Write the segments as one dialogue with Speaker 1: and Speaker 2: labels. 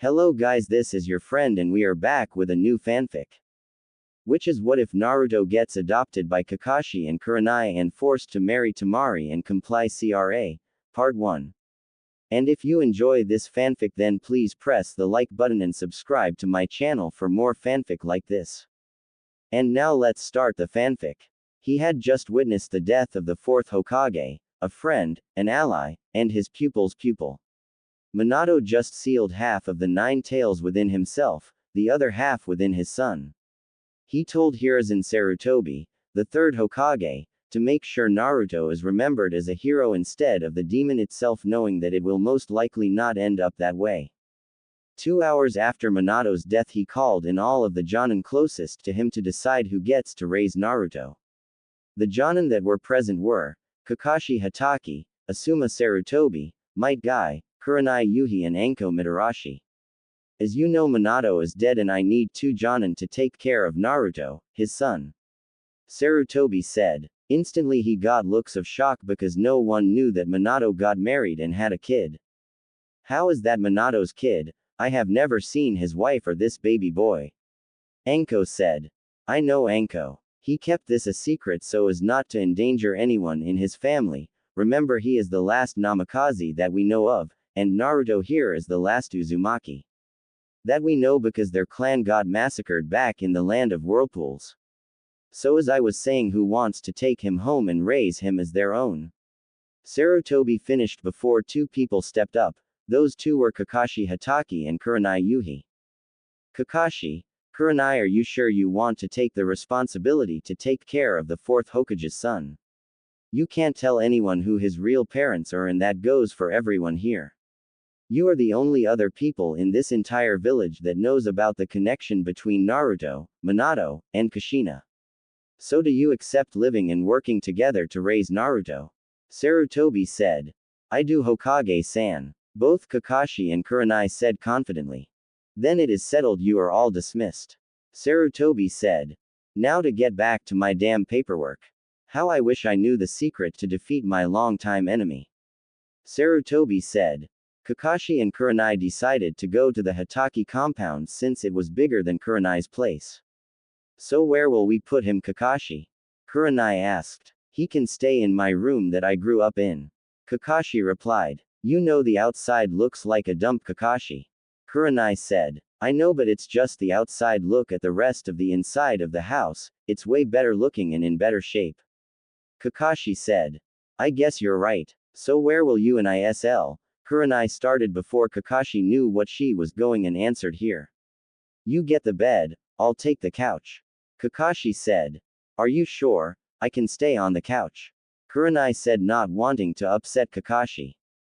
Speaker 1: Hello guys, this is your friend and we are back with a new fanfic. Which is what if Naruto gets adopted by Kakashi and Kurenai and forced to marry Temari and comply CRA, Part 1. And if you enjoy this fanfic then please press the like button and subscribe to my channel for more fanfic like this. And now let's start the fanfic. He had just witnessed the death of the fourth Hokage, a friend, an ally, and his pupil's pupil. Minato just sealed half of the 9 tails within himself, the other half within his son. He told Hiruzen Sarutobi, the third Hokage, to make sure Naruto is remembered as a hero instead of the demon itself, knowing that it will most likely not end up that way. 2 hours after Minato's death he called in all of the Jonin closest to him to decide who gets to raise Naruto. The Jonin that were present were Kakashi Hatake, Asuma Sarutobi, Might Guy, Kurenai Yuhi and Anko Mitarashi. As you know, Minato is dead and I need 2 Jonin to take care of Naruto, his son. Sarutobi said. Instantly he got looks of shock because no one knew that Minato got married and had a kid. How is that Minato's kid? I have never seen his wife or this baby boy. Anko said. I know Anko. He kept this a secret so as not to endanger anyone in his family. Remember, he is the last Namikaze that we know of, and Naruto here is the last Uzumaki. That we know because their clan got massacred back in the land of whirlpools. So as I was saying, who wants to take him home and raise him as their own? Sarutobi finished before 2 people stepped up. Those 2 were Kakashi Hatake and Kurenai Yuhi. Kakashi, Kurenai, are you sure you want to take the responsibility to take care of the 4th Hokage's son? You can't tell anyone who his real parents are, and that goes for everyone here. You are the only other people in this entire village that knows about the connection between Naruto, Minato, and Kushina. So do you accept living and working together to raise Naruto? Sarutobi said. I do, Hokage-san. Both Kakashi and Kurenai said confidently. Then it is settled, you are all dismissed. Sarutobi said. Now to get back to my damn paperwork. How I wish I knew the secret to defeat my longtime enemy. Sarutobi said. Kakashi and Kurenai decided to go to the Hatake compound since it was bigger than Kurenai's place. So where will we put him, Kakashi? Kurenai asked. He can stay in my room that I grew up in. Kakashi replied. You know the outside looks like a dump, Kakashi. Kurenai said. I know, but it's just the outside. Look at the rest of the inside of the house, it's way better looking and in better shape. Kakashi said. I guess you're right. So where will you and ISL? Kurenai started before Kakashi knew what she was going and answered here. You get the bed, I'll take the couch. Kakashi said. Are you sure? I can stay on the couch. Kurenai said, not wanting to upset Kakashi.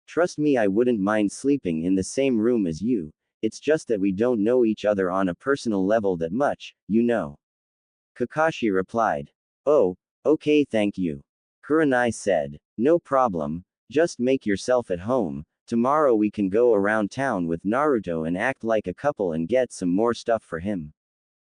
Speaker 1: Trust me, I wouldn't mind sleeping in the same room as you, it's just that we don't know each other on a personal level that much, you know. Kakashi replied. Oh, okay, thank you. Kurenai said. No problem, just make yourself at home. Tomorrow we can go around town with Naruto and act like a couple and get some more stuff for him.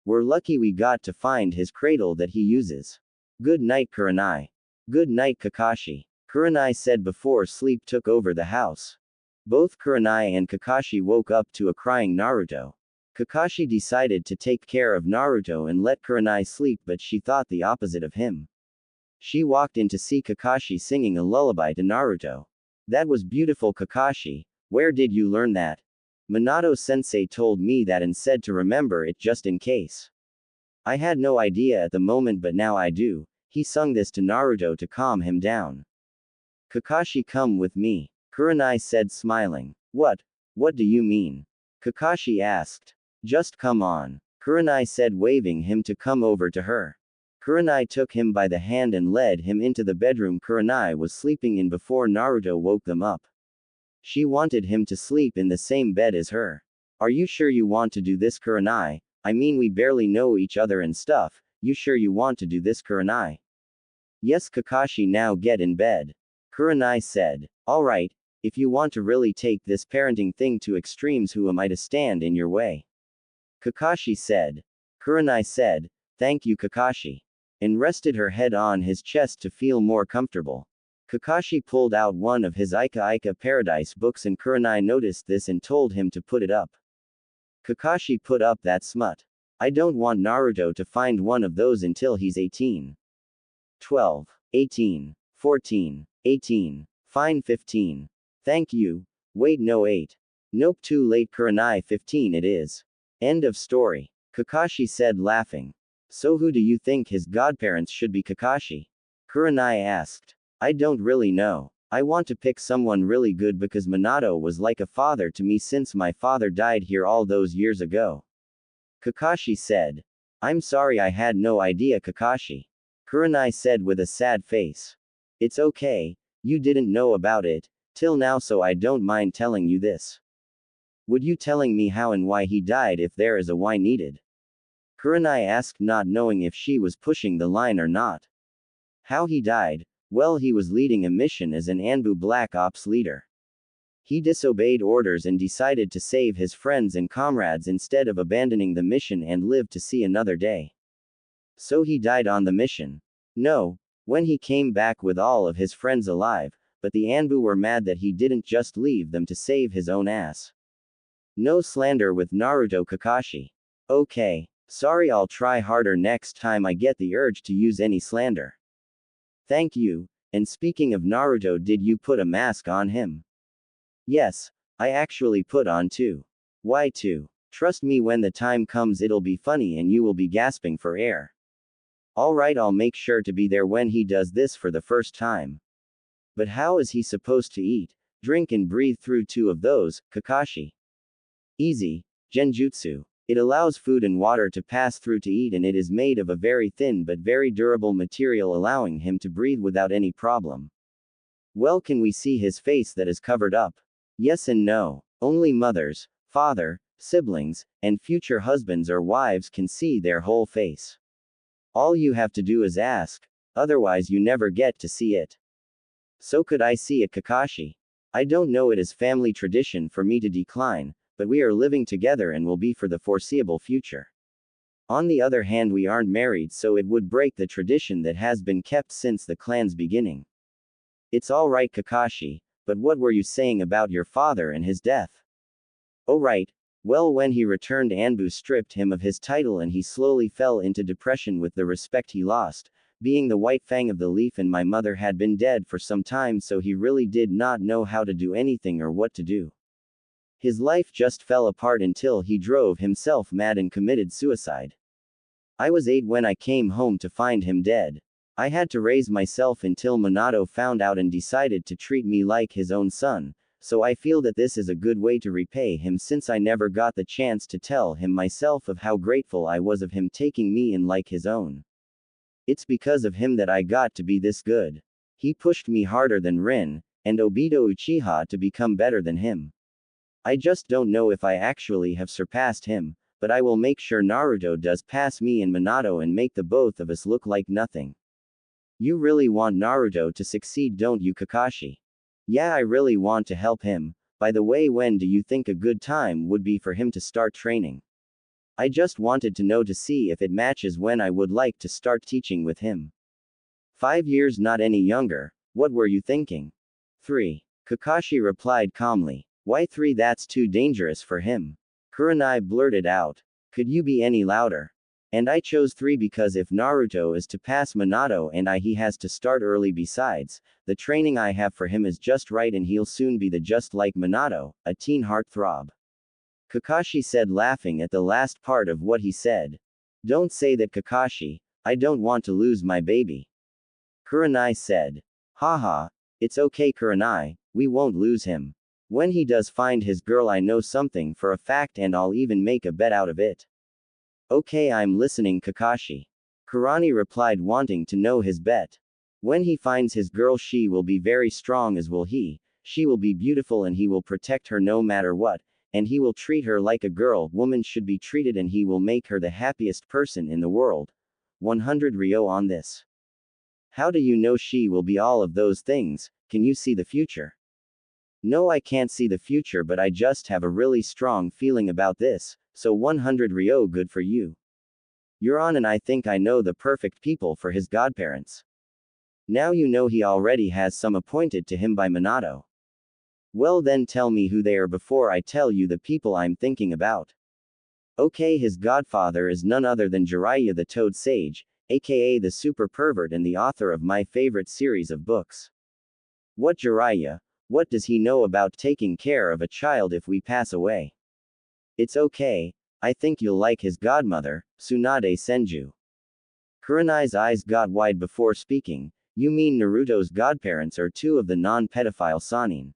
Speaker 1: We're lucky we got to find his cradle that he uses. Good night, Kurenai. Good night, Kakashi. Kurenai said before sleep took over the house. Both Kurenai and Kakashi woke up to a crying Naruto. Kakashi decided to take care of Naruto and let Kurenai sleep, but she thought the opposite of him. She walked in to see Kakashi singing a lullaby to Naruto. That was beautiful, Kakashi. Where did you learn that? Minato-sensei told me that and said to remember it just in case. I had no idea at the moment, but now I do. He sung this to Naruto to calm him down. Kakashi, come with me. Kurenai said, smiling. What do you mean? Kakashi asked. Just come on. Kurenai said, waving him to come over to her. Kurenai took him by the hand and led him into the bedroom Kurenai was sleeping in before Naruto woke them up. She wanted him to sleep in the same bed as her. Are you sure you want to do this, Kurenai? I mean, we barely know each other and stuff. You sure you want to do this, Kurenai? Yes, Kakashi, now get in bed. Kurenai said. Alright, if you want to really take this parenting thing to extremes, who am I to stand in your way? Kakashi said. Kurenai said. Thank you, Kakashi. And rested her head on his chest to feel more comfortable. Kakashi pulled out one of his Ika Ika Paradise books and Kurenai noticed this and told him to put it up. Kakashi put up that smut. I don't want Naruto to find one of those until he's 18. 12, 18, 14, 18. Fine 15. Thank you. Wait no 8. Nope too late Kurenai 15 it is. End of story. Kakashi said laughing. So who do you think his godparents should be Kakashi? Kurenai asked. I don't really know. I want to pick someone really good because Minato was like a father to me since my father died here all those years ago. Kakashi said. I'm sorry I had no idea Kakashi. Kurenai said with a sad face. It's okay, you didn't know about it, till now so I don't mind telling you this. Would you telling me how and why he died if there is a why needed? Kurenai asked not knowing if she was pushing the line or not. How he died? Well he was leading a mission as an Anbu Black Ops leader. He disobeyed orders and decided to save his friends and comrades instead of abandoning the mission and live to see another day. So he died on the mission. No, when he came back with all of his friends alive, but the Anbu were mad that he didn't just leave them to save his own ass. No slander with Naruto Kakashi. Okay, sorry I'll try harder next time I get the urge to use any slander. Thank you, and speaking of Naruto did you put a mask on him? Yes, I actually put on two. Why two? Trust me when the time comes it'll be funny and you will be gasping for air. Alright I'll make sure to be there when he does this for the first time. But how is he supposed to eat, drink and breathe through two of those, Kakashi? Easy, Genjutsu. It allows food and water to pass through to eat and it is made of a very thin but very durable material allowing him to breathe without any problem. Well can we see his face that is covered up? Yes and no. Only mothers, father, siblings, and future husbands or wives can see their whole face. All you have to do is ask, otherwise you never get to see it. So could I see it Kakashi? I don't know it is family tradition for me to decline, but we are living together and will be for the foreseeable future. On the other hand we aren't married so it would break the tradition that has been kept since the clan's beginning. It's alright Kakashi, but what were you saying about your father and his death? Oh right, well when he returned Anbu stripped him of his title and he slowly fell into depression with the respect he lost, being the white fang of the leaf and my mother had been dead for some time so he really did not know how to do anything or what to do. His life just fell apart until he drove himself mad and committed suicide. I was 8 when I came home to find him dead. I had to raise myself until Minato found out and decided to treat me like his own son, so I feel that this is a good way to repay him since I never got the chance to tell him myself of how grateful I was of him taking me in like his own. It's because of him that I got to be this good. He pushed me harder than Rin, and Obito Uchiha to become better than him. I just don't know if I actually have surpassed him, but I will make sure Naruto does pass me and Minato and make the both of us look like nothing. You really want Naruto to succeed don't you Kakashi? Yeah I really want to help him. By the way when do you think a good time would be for him to start training? I just wanted to know to see if it matches when I would like to start teaching with him. 5 years not any younger, what were you thinking? 3. Kakashi replied calmly. Why 3 that's too dangerous for him. Kurenai blurted out. Could you be any louder? And I chose 3 because if Naruto is to pass Minato and he has to start early besides, the training I have for him is just right and he'll soon be the just like Minato, a teen heartthrob. Kakashi said laughing at the last part of what he said. Don't say that Kakashi, I don't want to lose my baby. Kurenai said. Haha, it's okay Kurenai, we won't lose him. When he does find his girl I know something for a fact and I'll even make a bet out of it. Okay I'm listening Kakashi. Kurani replied wanting to know his bet. When he finds his girl she will be very strong as will he, she will be beautiful and he will protect her no matter what, and he will treat her like a girl woman should be treated and he will make her the happiest person in the world. 100 Ryo on this. How do you know she will be all of those things, can you see the future? No I can't see the future but I just have a really strong feeling about this, so 100 Ryo good for you. You're on and I think I know the perfect people for his godparents. Now you know he already has some appointed to him by Minato. Well then tell me who they are before I tell you the people I'm thinking about. Okay, his godfather is none other than Jiraiya the Toad Sage, aka the super pervert and the author of my favorite series of books. What Jiraiya? What does he know about taking care of a child if we pass away? It's okay, I think you'll like his godmother, Tsunade Senju. Kurenai's eyes got wide before speaking. You mean Naruto's godparents are two of the non-pedophile Sannin?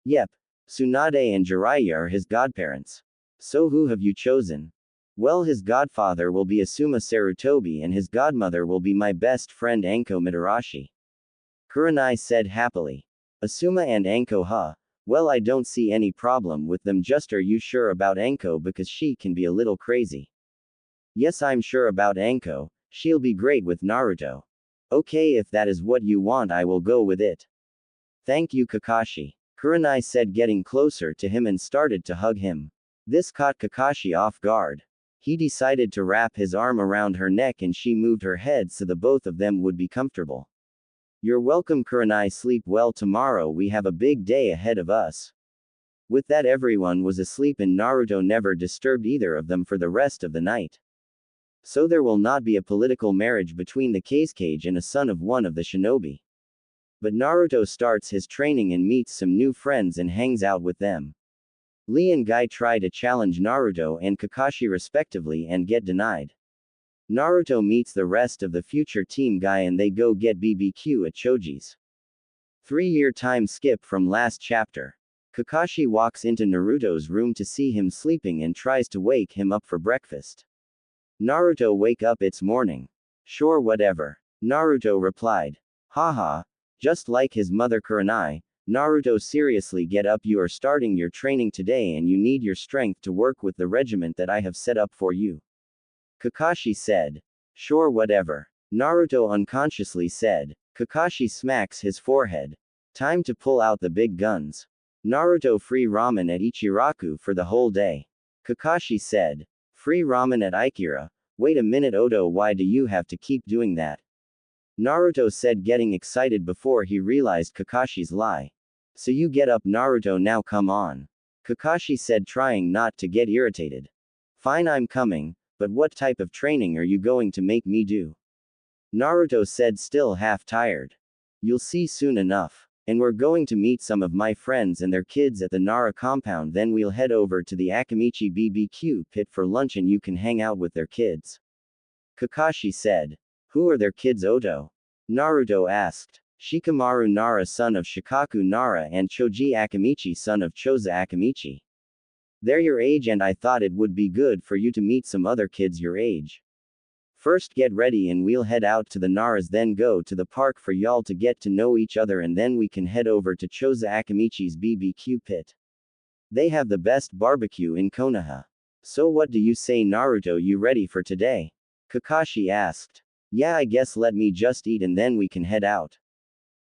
Speaker 1: Yep, Tsunade and Jiraiya are his godparents. So who have you chosen? Well, his godfather will be Asuma Sarutobi and his godmother will be my best friend Anko Mitarashi. Kurenai said happily. Asuma and Anko, huh? Well, I don't see any problem with them, just are you sure about Anko because she can be a little crazy? Yes, I'm sure about Anko, she'll be great with Naruto. Okay, if that is what you want, I will go with it. Thank you, Kakashi. Kurenai said, getting closer to him and started to hug him. This caught Kakashi off guard. He decided to wrap his arm around her neck and she moved her head so the both of them would be comfortable. You're welcome, Kurenai. Sleep well tomorrow, we have a big day ahead of us. With that, everyone was asleep and Naruto never disturbed either of them for the rest of the night. So there will not be a political marriage between the Kazekage and a son of one of the shinobi. But Naruto starts his training and meets some new friends and hangs out with them. Lee and Guy try to challenge Naruto and Kakashi respectively and get denied. Naruto meets the rest of the future team Guy and they go get BBQ at Choji's. 3-year time skip from last chapter. Kakashi walks into Naruto's room to see him sleeping and tries to wake him up for breakfast. Naruto, wake up, it's morning. Sure, whatever. Naruto replied. Haha. Just like his mother Kurenai. Naruto, seriously, get up, you are starting your training today and you need your strength to work with the regiment that I have set up for you. Kakashi said. Sure, whatever. Naruto unconsciously said. Kakashi smacks his forehead. Time to pull out the big guns. Naruto, free ramen at Ichiraku for the whole day. Kakashi said. Free ramen at Ikira? Wait a minute, Odo, why do you have to keep doing that? Naruto said, getting excited before he realized Kakashi's lie. So you get up, Naruto, now come on. Kakashi said, trying not to get irritated. Fine, I'm coming, but what type of training are you going to make me do? Naruto said, still half tired. You'll see soon enough. And we're going to meet some of my friends and their kids at the Nara compound, then we'll head over to the Akamichi BBQ pit for lunch and you can hang out with their kids. Kakashi said. Who are their kids, Oto? Naruto asked. Shikamaru Nara, son of Shikaku Nara, and Choji Akamichi, son of Choza Akamichi. They're your age and I thought it would be good for you to meet some other kids your age. First get ready and we'll head out to the Naras, then go to the park for y'all to get to know each other and then we can head over to Choza Akamichi's BBQ pit. They have the best barbecue in Konoha. So what do you say, Naruto, you ready for today? Kakashi asked. Yeah, I guess let me just eat and then we can head out.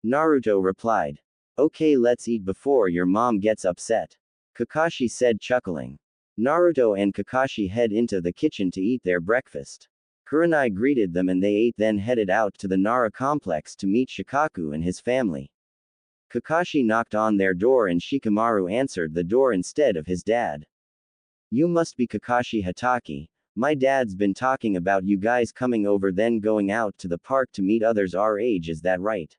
Speaker 1: Naruto replied. Okay, let's eat before your mom gets upset. Kakashi said, chuckling. Naruto and Kakashi head into the kitchen to eat their breakfast. Kurenai greeted them and they ate, then headed out to the Nara complex to meet Shikaku and his family. Kakashi knocked on their door and Shikamaru answered the door instead of his dad. You must be Kakashi Hatake. My dad's been talking about you guys coming over then going out to the park to meet others our age, is that right?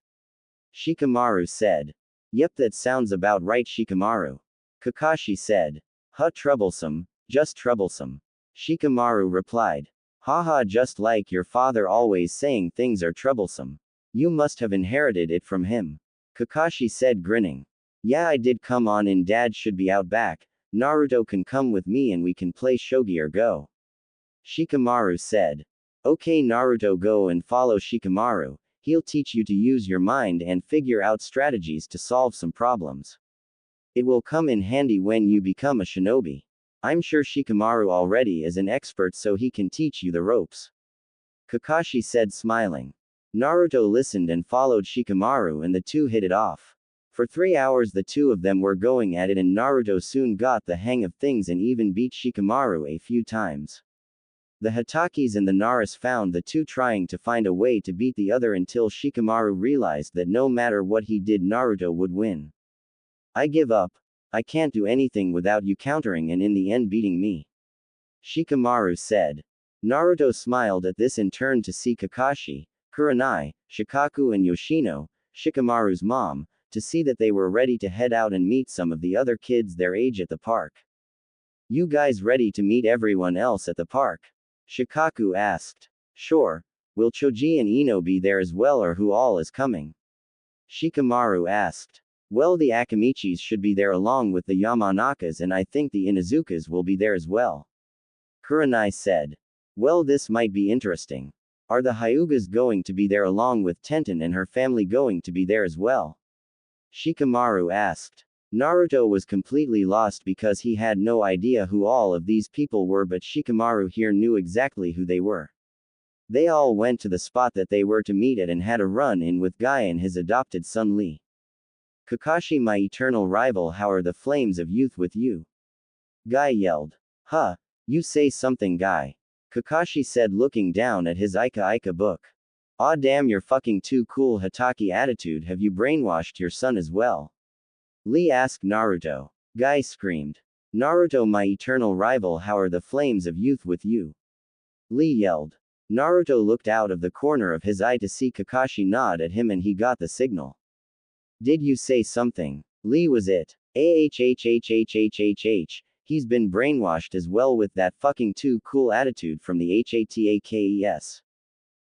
Speaker 1: Shikamaru said. Yep, that sounds about right, Shikamaru. Kakashi said. Huh, troublesome, just troublesome. Shikamaru replied. Haha, just like your father always saying things are troublesome. You must have inherited it from him. Kakashi said, grinning. Yeah, I did. Come on in, dad should be out back. Naruto can come with me and we can play shogi or go. Shikamaru said. Okay, Naruto, go and follow Shikamaru. He'll teach you to use your mind and figure out strategies to solve some problems. It will come in handy when you become a shinobi. I'm sure Shikamaru already is an expert so he can teach you the ropes. Kakashi said, smiling. Naruto listened and followed Shikamaru and the two hit it off. For 3 hours the two of them were going at it and Naruto soon got the hang of things and even beat Shikamaru a few times. The Hatakes and the Naras found the two trying to find a way to beat the other until Shikamaru realized that no matter what he did Naruto would win. I give up. I can't do anything without you countering and in the end beating me. Shikamaru said. Naruto smiled at this and turned to see Kakashi, Kurenai, Shikaku and Yoshino, Shikamaru's mom, to see that they were ready to head out and meet some of the other kids their age at the park. You guys ready to meet everyone else at the park? Shikaku asked. Sure. Will Choji and Ino be there as well or who all is coming? Shikamaru asked. Well, the Akamichis should be there along with the Yamanakas and I think the Inuzukas will be there as well. Kurenai said. Well, this might be interesting. Are the Hyugas going to be there along with Tenten and her family going to be there as well? Shikamaru asked. Naruto was completely lost because he had no idea who all of these people were, but Shikamaru here knew exactly who they were. They all went to the spot that they were to meet at and had a run-in with Guy and his adopted son Lee. Kakashi, my eternal rival, how are the flames of youth with you? Guy yelled. Huh, you say something, Guy. Kakashi said, looking down at his Ika book. Aw damn, your fucking too cool Hatake attitude, have you brainwashed your son as well? Lee asked Naruto. Guy screamed. Naruto, my eternal rival, how are the flames of youth with you? Lee yelled. Naruto looked out of the corner of his eye to see Kakashi nod at him and he got the signal. Did you say something? Lee, was it? He's been brainwashed as well with that fucking too cool attitude from the Hatakes.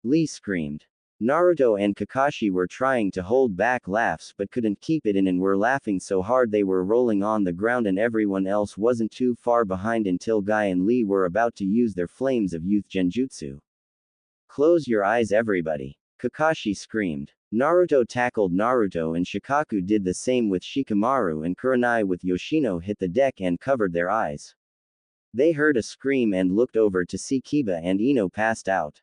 Speaker 1: Lee screamed. Naruto and Kakashi were trying to hold back laughs but couldn't keep it in and were laughing so hard they were rolling on the ground, and everyone else wasn't too far behind until Guy and Lee were about to use their flames of youth genjutsu. Close your eyes, everybody. Kakashi screamed. Naruto tackled Naruto and Shikaku did the same with Shikamaru, and Kurenai with Yoshino hit the deck and covered their eyes. They heard a scream and looked over to see Kiba and Ino passed out.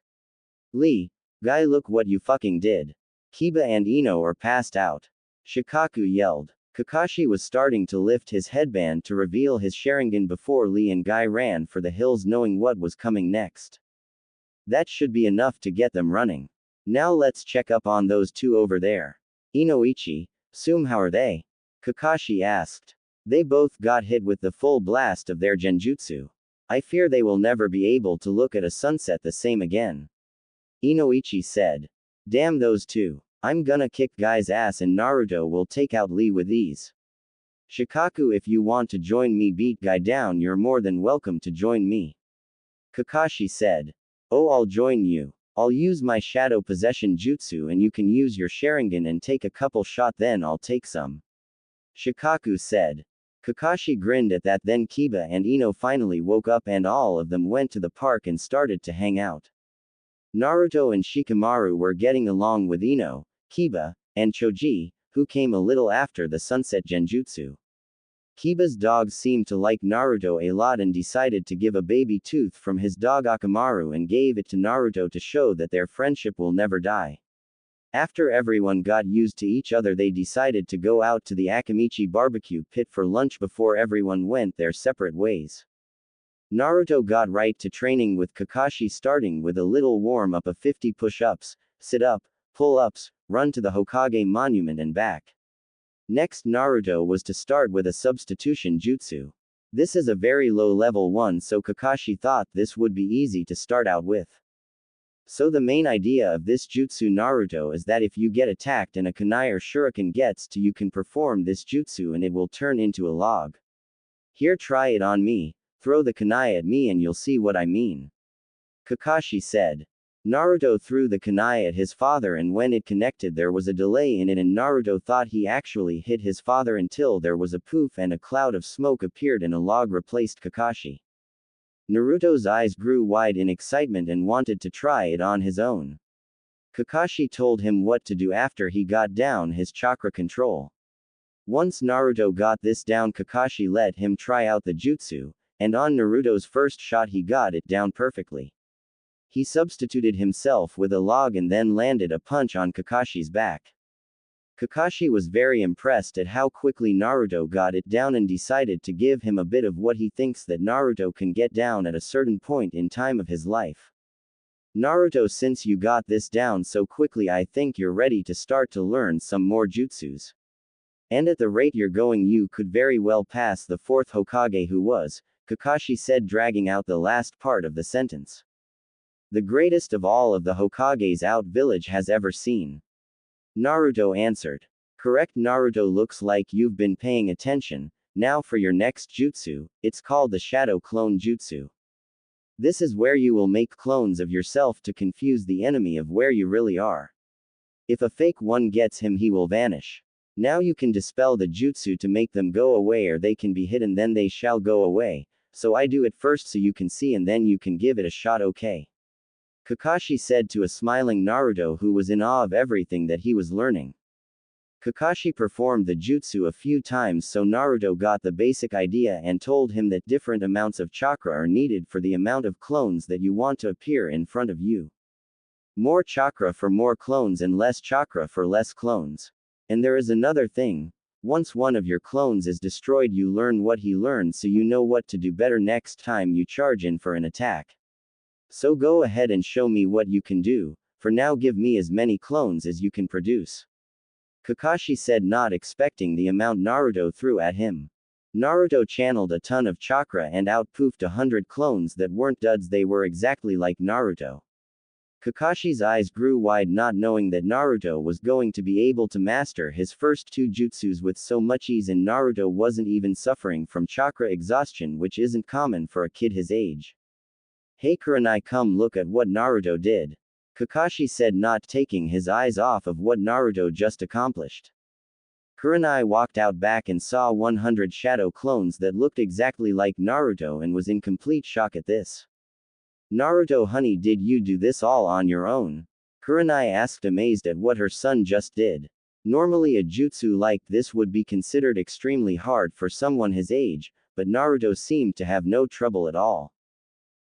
Speaker 1: Lee, Guy, look what you fucking did. Kiba and Ino are passed out. Shikaku yelled. Kakashi was starting to lift his headband to reveal his Sharingan before Lee and Guy ran for the hills knowing what was coming next. That should be enough to get them running. Now let's check up on those two over there. Inoichi, Sume, how are they? Kakashi asked. They both got hit with the full blast of their genjutsu. I fear they will never be able to look at a sunset the same again. Inoichi said. Damn those two. I'm gonna kick Guy's ass and Naruto will take out Lee with ease. Shikaku, if you want to join me beat Guy down, you're more than welcome to join me. Kakashi said. Oh, I'll join you. I'll use my shadow possession jutsu and you can use your Sharingan and take a couple shot, then I'll take some. Shikaku said. Kakashi grinned at that. Then Kiba and Ino finally woke up and all of them went to the park and started to hang out. Naruto and Shikamaru were getting along with Ino, Kiba, and Choji, who came a little after the sunset genjutsu. Kiba's dog seemed to like Naruto a lot and decided to give a baby tooth from his dog Akamaru and gave it to Naruto to show that their friendship will never die. After everyone got used to each other, they decided to go out to the Akamichi barbecue pit for lunch before everyone went their separate ways. Naruto got right to training with Kakashi, starting with a little warm-up of 50 push-ups, sit-up, pull-ups, run to the Hokage monument and back. Next, Naruto was to start with a substitution jutsu. This is a very low-level one, so Kakashi thought this would be easy to start out with. So the main idea of this jutsu Naruto is that if you get attacked and a kunai or shuriken gets to you, can perform this jutsu and it will turn into a log. Here, try it on me. Throw the kunai at me and you'll see what I mean. Kakashi said. Naruto threw the kunai at his father and when it connected there was a delay in it and Naruto thought he actually hit his father until there was a poof and a cloud of smoke appeared and a log replaced Kakashi. Naruto's eyes grew wide in excitement and wanted to try it on his own. Kakashi told him what to do after he got down his chakra control. Once Naruto got this down, Kakashi let him try out the jutsu, and on Naruto's first shot he got it down perfectly. He substituted himself with a log and then landed a punch on Kakashi's back. Kakashi was very impressed at how quickly Naruto got it down and decided to give him a bit of what he thinks that Naruto can get down at a certain point in time of his life. Naruto, since you got this down so quickly, I think you're ready to start to learn some more jutsus. And at the rate you're going, you could very well pass the fourth Hokage, who was Kakashi said, dragging out the last part of the sentence. The greatest of all of the Hokage's out village has ever seen. Naruto answered. Correct. Naruto, looks like you've been paying attention. Now for your next jutsu, it's called the Shadow Clone Jutsu. This is where you will make clones of yourself to confuse the enemy of where you really are. If a fake one gets him, he will vanish. Now you can dispel the jutsu to make them go away, or they can be hidden, then they shall go away. So I do it first so you can see, and then you can give it a shot, okay? Kakashi said to a smiling Naruto, who was in awe of everything that he was learning. Kakashi performed the jutsu a few times, so Naruto got the basic idea and told him that different amounts of chakra are needed for the amount of clones that you want to appear in front of you. More chakra for more clones and less chakra for less clones. And there is another thing. Once one of your clones is destroyed, you learn what he learned, so you know what to do better next time you charge in for an attack. So go ahead and show me what you can do. For now, give me as many clones as you can produce. Kakashi said, not expecting the amount Naruto threw at him. Naruto channeled a ton of chakra and out-poofed 100 clones that weren't duds, they were exactly like Naruto. Kakashi's eyes grew wide, not knowing that Naruto was going to be able to master his first two jutsus with so much ease, and Naruto wasn't even suffering from chakra exhaustion, which isn't common for a kid his age. Hey Kurenai, come look at what Naruto did. Kakashi said, not taking his eyes off of what Naruto just accomplished. Kurenai walked out back and saw 100 shadow clones that looked exactly like Naruto and was in complete shock at this. Naruto, honey, did you do this all on your own? Kurenai asked, amazed at what her son just did. Normally a jutsu like this would be considered extremely hard for someone his age, but Naruto seemed to have no trouble at all.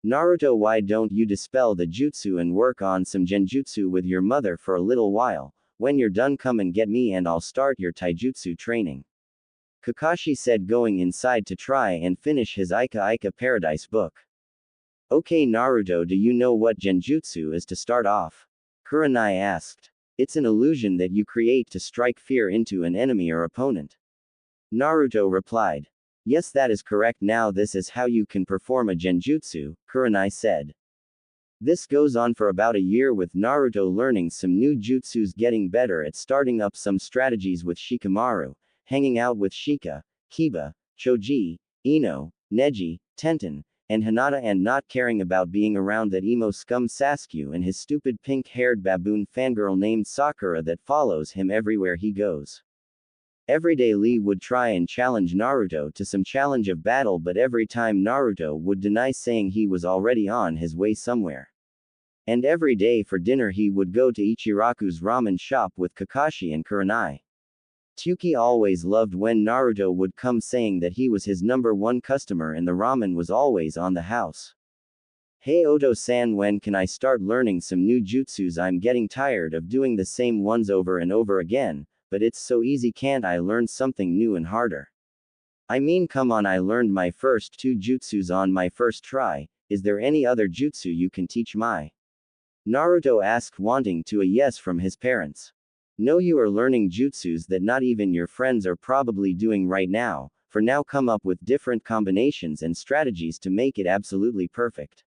Speaker 1: Naruto, why don't you dispel the jutsu and work on some genjutsu with your mother for a little while? When you're done, come and get me and I'll start your taijutsu training. Kakashi said, going inside to try and finish his Ika Paradise book. Okay Naruto, do you know what genjutsu is to start off? Kurenai asked. It's an illusion that you create to strike fear into an enemy or opponent. Naruto replied. Yes, that is correct. Now this is how you can perform a genjutsu, Kurenai said. This goes on for about a year, with Naruto learning some new jutsus, getting better at starting up some strategies with Shikamaru, hanging out with Shika, Kiba, Choji, Ino, Neji, Tenten, and Hinata, and not caring about being around that emo scum Sasuke and his stupid pink-haired baboon fangirl named Sakura that follows him everywhere he goes. Every day Lee would try and challenge Naruto to some challenge of battle, but every time Naruto would deny, saying he was already on his way somewhere. And every day for dinner he would go to Ichiraku's ramen shop with Kakashi and Kurenai. Tsuki always loved when Naruto would come, saying that he was his #1 customer and the ramen was always on the house. Hey Oto-san, when can I start learning some new jutsus? I'm getting tired of doing the same ones over and over again. But it's so easy, can't I learn something new and harder? I mean, come on, I learned my first 2 jutsus on my first try. Is there any other jutsu you can teach me? Naruto asked, wanting to a yes from his parents. No, you are learning jutsus that not even your friends are probably doing right now. For now, come up with different combinations and strategies to make it absolutely perfect.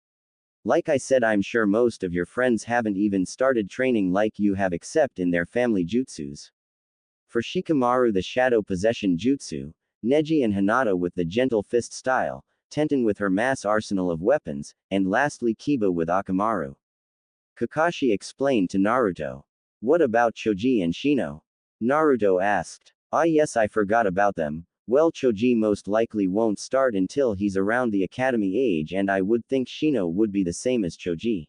Speaker 1: Like I said, I'm sure most of your friends haven't even started training like you have, except in their family jutsus. For Shikamaru, the shadow possession jutsu, Neji and Hinata with the gentle fist style, Tenten with her mass arsenal of weapons, and lastly Kiba with Akamaru. Kakashi explained to Naruto. What about Choji and Shino? Naruto asked. Ah yes, I forgot about them. Well, Choji most likely won't start until he's around the academy age, and I would think Shino would be the same as Choji.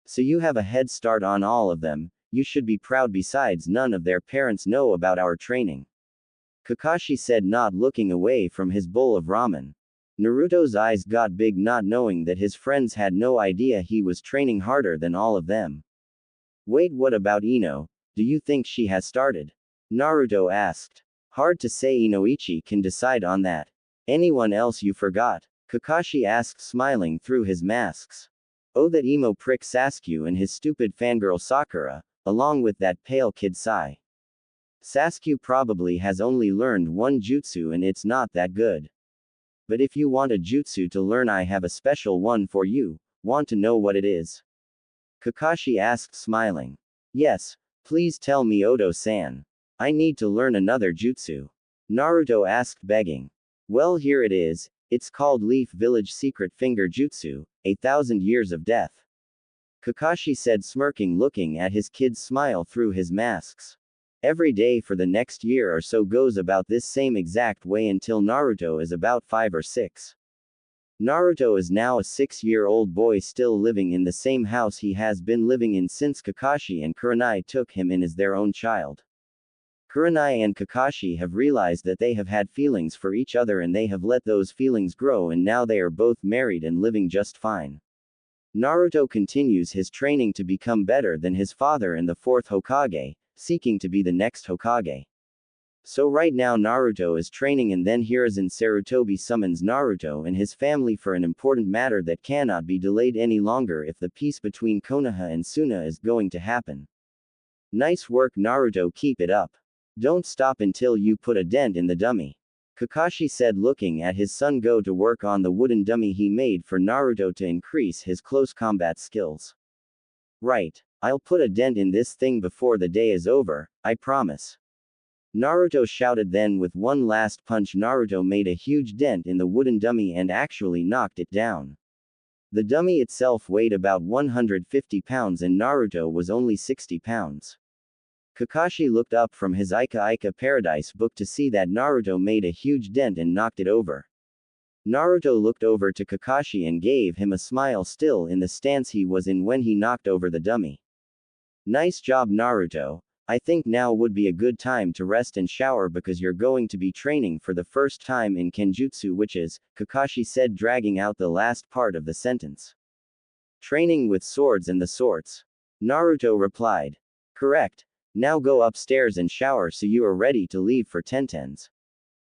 Speaker 1: So you have a head start on all of them. You should be proud. Besides, none of their parents know about our training. Kakashi said, not looking away from his bowl of ramen. Naruto's eyes got big, not knowing that his friends had no idea he was training harder than all of them. Wait, what about Ino? Do you think she has started? Naruto asked. Hard to say, Inoichi can decide on that. Anyone else you forgot? Kakashi asked, smiling through his masks. Oh, that emo prick Sasuke and his stupid fangirl Sakura, along with that pale kid Sai. Sasuke probably has only learned 1 jutsu and it's not that good. But if you want a jutsu to learn, I have a special one for you. Want to know what it is? Kakashi asked, smiling. Yes, please tell me, Oto-san. I need to learn another jutsu. Naruto asked, begging. Well, here it is. It's called Leaf Village Secret Finger Jutsu, 1,000 Years of Death. Kakashi said, smirking, looking at his kid's smile through his masks. Every day for the next year or so goes about this same exact way until Naruto is about 5 or 6. Naruto is now a 6-year-old boy still living in the same house he has been living in since Kakashi and Kurenai took him in as their own child. Kurenai and Kakashi have realized that they have had feelings for each other and they have let those feelings grow, and now they are both married and living just fine. Naruto continues his training to become better than his father and the 4th Hokage, seeking to be the next Hokage. So right now Naruto is training, and then Hiruzen Sarutobi summons Naruto and his family for an important matter that cannot be delayed any longer if the peace between Konoha and Suna is going to happen. Nice work, Naruto, keep it up. Don't stop until you put a dent in the dummy. Kakashi said, looking at his son go to work on the wooden dummy he made for Naruto to increase his close combat skills. Right. I'll put a dent in this thing before the day is over, I promise. Naruto shouted. Then with one last punch Naruto made a huge dent in the wooden dummy and actually knocked it down. The dummy itself weighed about 150 pounds and Naruto was only 60 pounds. Kakashi looked up from his Ika Ika Paradise book to see that Naruto made a huge dent and knocked it over. Naruto looked over to Kakashi and gave him a smile, still in the stance he was in when he knocked over the dummy. Nice job, Naruto. I think now would be a good time to rest and shower because you're going to be training for the first time in Kenjutsu, which is, Kakashi said, dragging out the last part of the sentence. Training with swords and the sorts. Naruto replied. Correct. Now go upstairs and shower so you are ready to leave for Tenten's.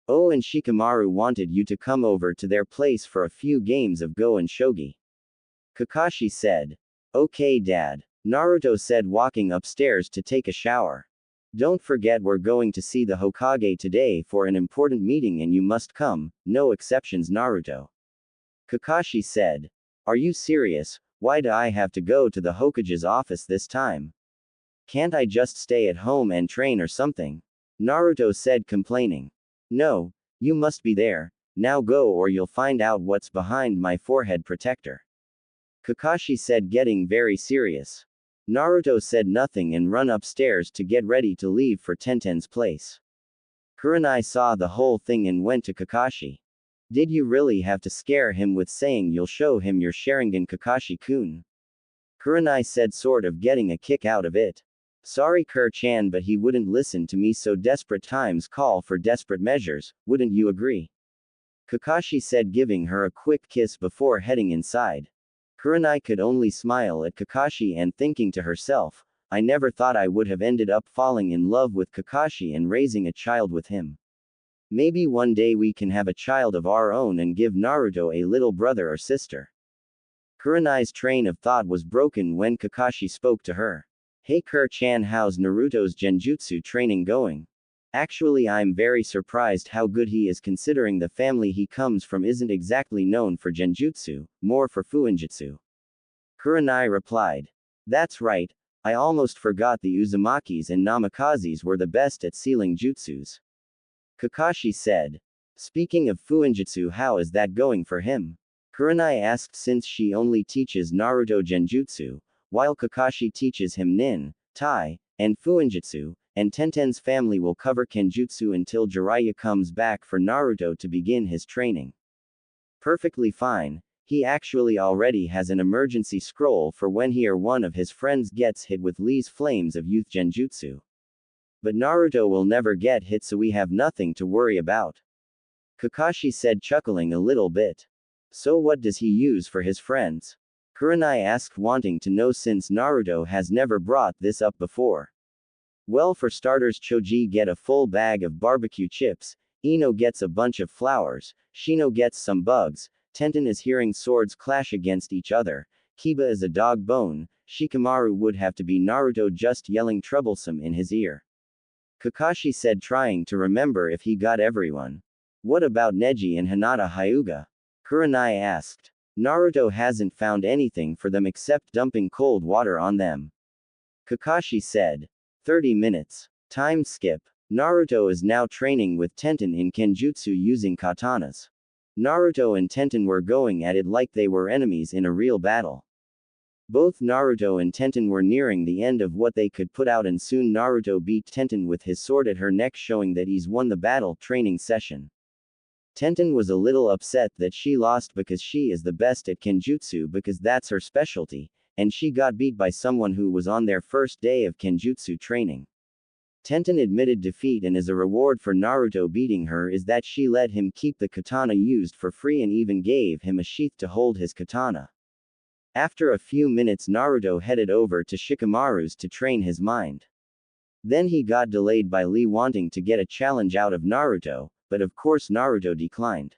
Speaker 1: Oh, and Shikamaru wanted you to come over to their place for a few games of Go and Shogi. Kakashi said. Okay, Dad. Naruto said, walking upstairs to take a shower. Don't forget, we're going to see the Hokage today for an important meeting and you must come, no exceptions, Naruto. Kakashi said. Are you serious? Why do I have to go to the Hokage's office this time? Can't I just stay at home and train or something? Naruto said, complaining. No, you must be there. Now go or you'll find out what's behind my forehead protector. Kakashi said, getting very serious. Naruto said nothing and run upstairs to get ready to leave for Tenten's place. Kurenai saw the whole thing and went to Kakashi. Did you really have to scare him with saying you'll show him your Sharingan, Kakashi-kun? Kurenai said, sort of getting a kick out of it. Sorry, Kur-chan, but he wouldn't listen to me, so desperate times call for desperate measures, wouldn't you agree? Kakashi said, giving her a quick kiss before heading inside. Kurenai could only smile at Kakashi and thinking to herself, I never thought I would have ended up falling in love with Kakashi and raising a child with him. Maybe one day we can have a child of our own and give Naruto a little brother or sister. Kurenai's train of thought was broken when Kakashi spoke to her. Hey Kur-chan, how's Naruto's genjutsu training going? Actually, I'm very surprised how good he is considering the family he comes from isn't exactly known for genjutsu, more for fuinjutsu. Kurenai replied. That's right, I almost forgot the Uzumakis and Namakazes were the best at sealing jutsus. Kakashi said. Speaking of fuinjutsu, how is that going for him? Kurenai asked, since she only teaches Naruto genjutsu, while Kakashi teaches him nin, tai, and fuinjutsu, and Tenten's family will cover kenjutsu until Jiraiya comes back for Naruto to begin his training. Perfectly fine, he actually already has an emergency scroll for when he or one of his friends gets hit with Lee's flames of youth genjutsu. But Naruto will never get hit, so we have nothing to worry about. Kakashi said, chuckling a little bit. So what does he use for his friends? Kurenai asked, wanting to know since Naruto has never brought this up before. Well, for starters, Choji get a full bag of barbecue chips, Ino gets a bunch of flowers, Shino gets some bugs, Tenten is hearing swords clash against each other, Kiba is a dog bone, Shikamaru would have to be Naruto just yelling troublesome in his ear. Kakashi said, trying to remember if he got everyone. What about Neji and Hinata Hyuga? Kurenai asked. Naruto hasn't found anything for them except dumping cold water on them. Kakashi said. 30 minutes. Time skip. Naruto is now training with Tenten in Kenjutsu using katanas. Naruto and Tenten were going at it like they were enemies in a real battle. Both Naruto and Tenten were nearing the end of what they could put out, and soon Naruto beat Tenten with his sword at her neck, showing that he's won the battle training session. Tenten was a little upset that she lost because she is the best at Kenjutsu because that's her specialty, and she got beat by someone who was on their first day of Kenjutsu training. Tenten admitted defeat, and as a reward for Naruto beating her is that she let him keep the katana used for free and even gave him a sheath to hold his katana. After a few minutes, Naruto headed over to Shikamaru's to train his mind. Then he got delayed by Lee wanting to get a challenge out of Naruto, but of course Naruto declined.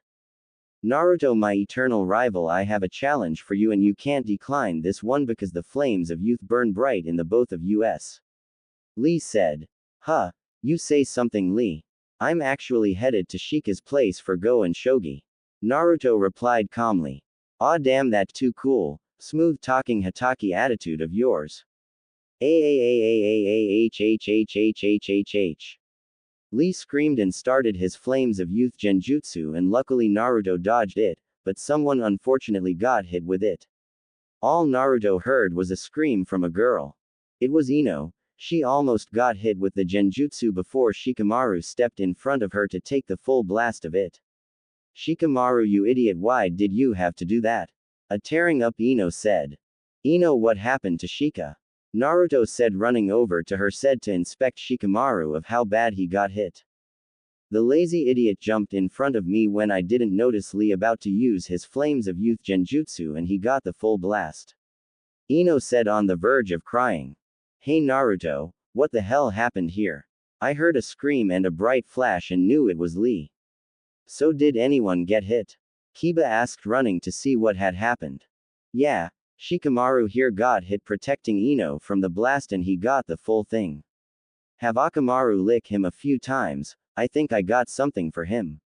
Speaker 1: Naruto, my eternal rival, I have a challenge for you and you can't decline this one because the flames of youth burn bright in the both of us. Lee said. Huh, you say something, Lee. I'm actually headed to Shika's place for Go and Shogi. Naruto replied calmly. Aw damn, that too cool. Smooth talking Hatake attitude of yours. H. Lee screamed and started his flames of youth genjutsu, and luckily Naruto dodged it, but someone unfortunately got hit with it. All Naruto heard was a scream from a girl. It was Ino. She almost got hit with the genjutsu before Shikamaru stepped in front of her to take the full blast of it. Shikamaru, you idiot, why did you have to do that? A tearing up Ino said. Ino, what happened to Shika? Naruto said, running over to her said to inspect Shikamaru of how bad he got hit. The lazy idiot jumped in front of me when I didn't notice Lee about to use his flames of youth genjutsu and he got the full blast. Ino said, on the verge of crying. Hey Naruto, what the hell happened here? I heard a scream and a bright flash and knew it was Lee. So did anyone get hit? Kiba asked, running to see what had happened. Yeah, Shikamaru here got hit protecting Ino from the blast and he got the full thing. Have Akamaru lick him a few times, I think I got something for him.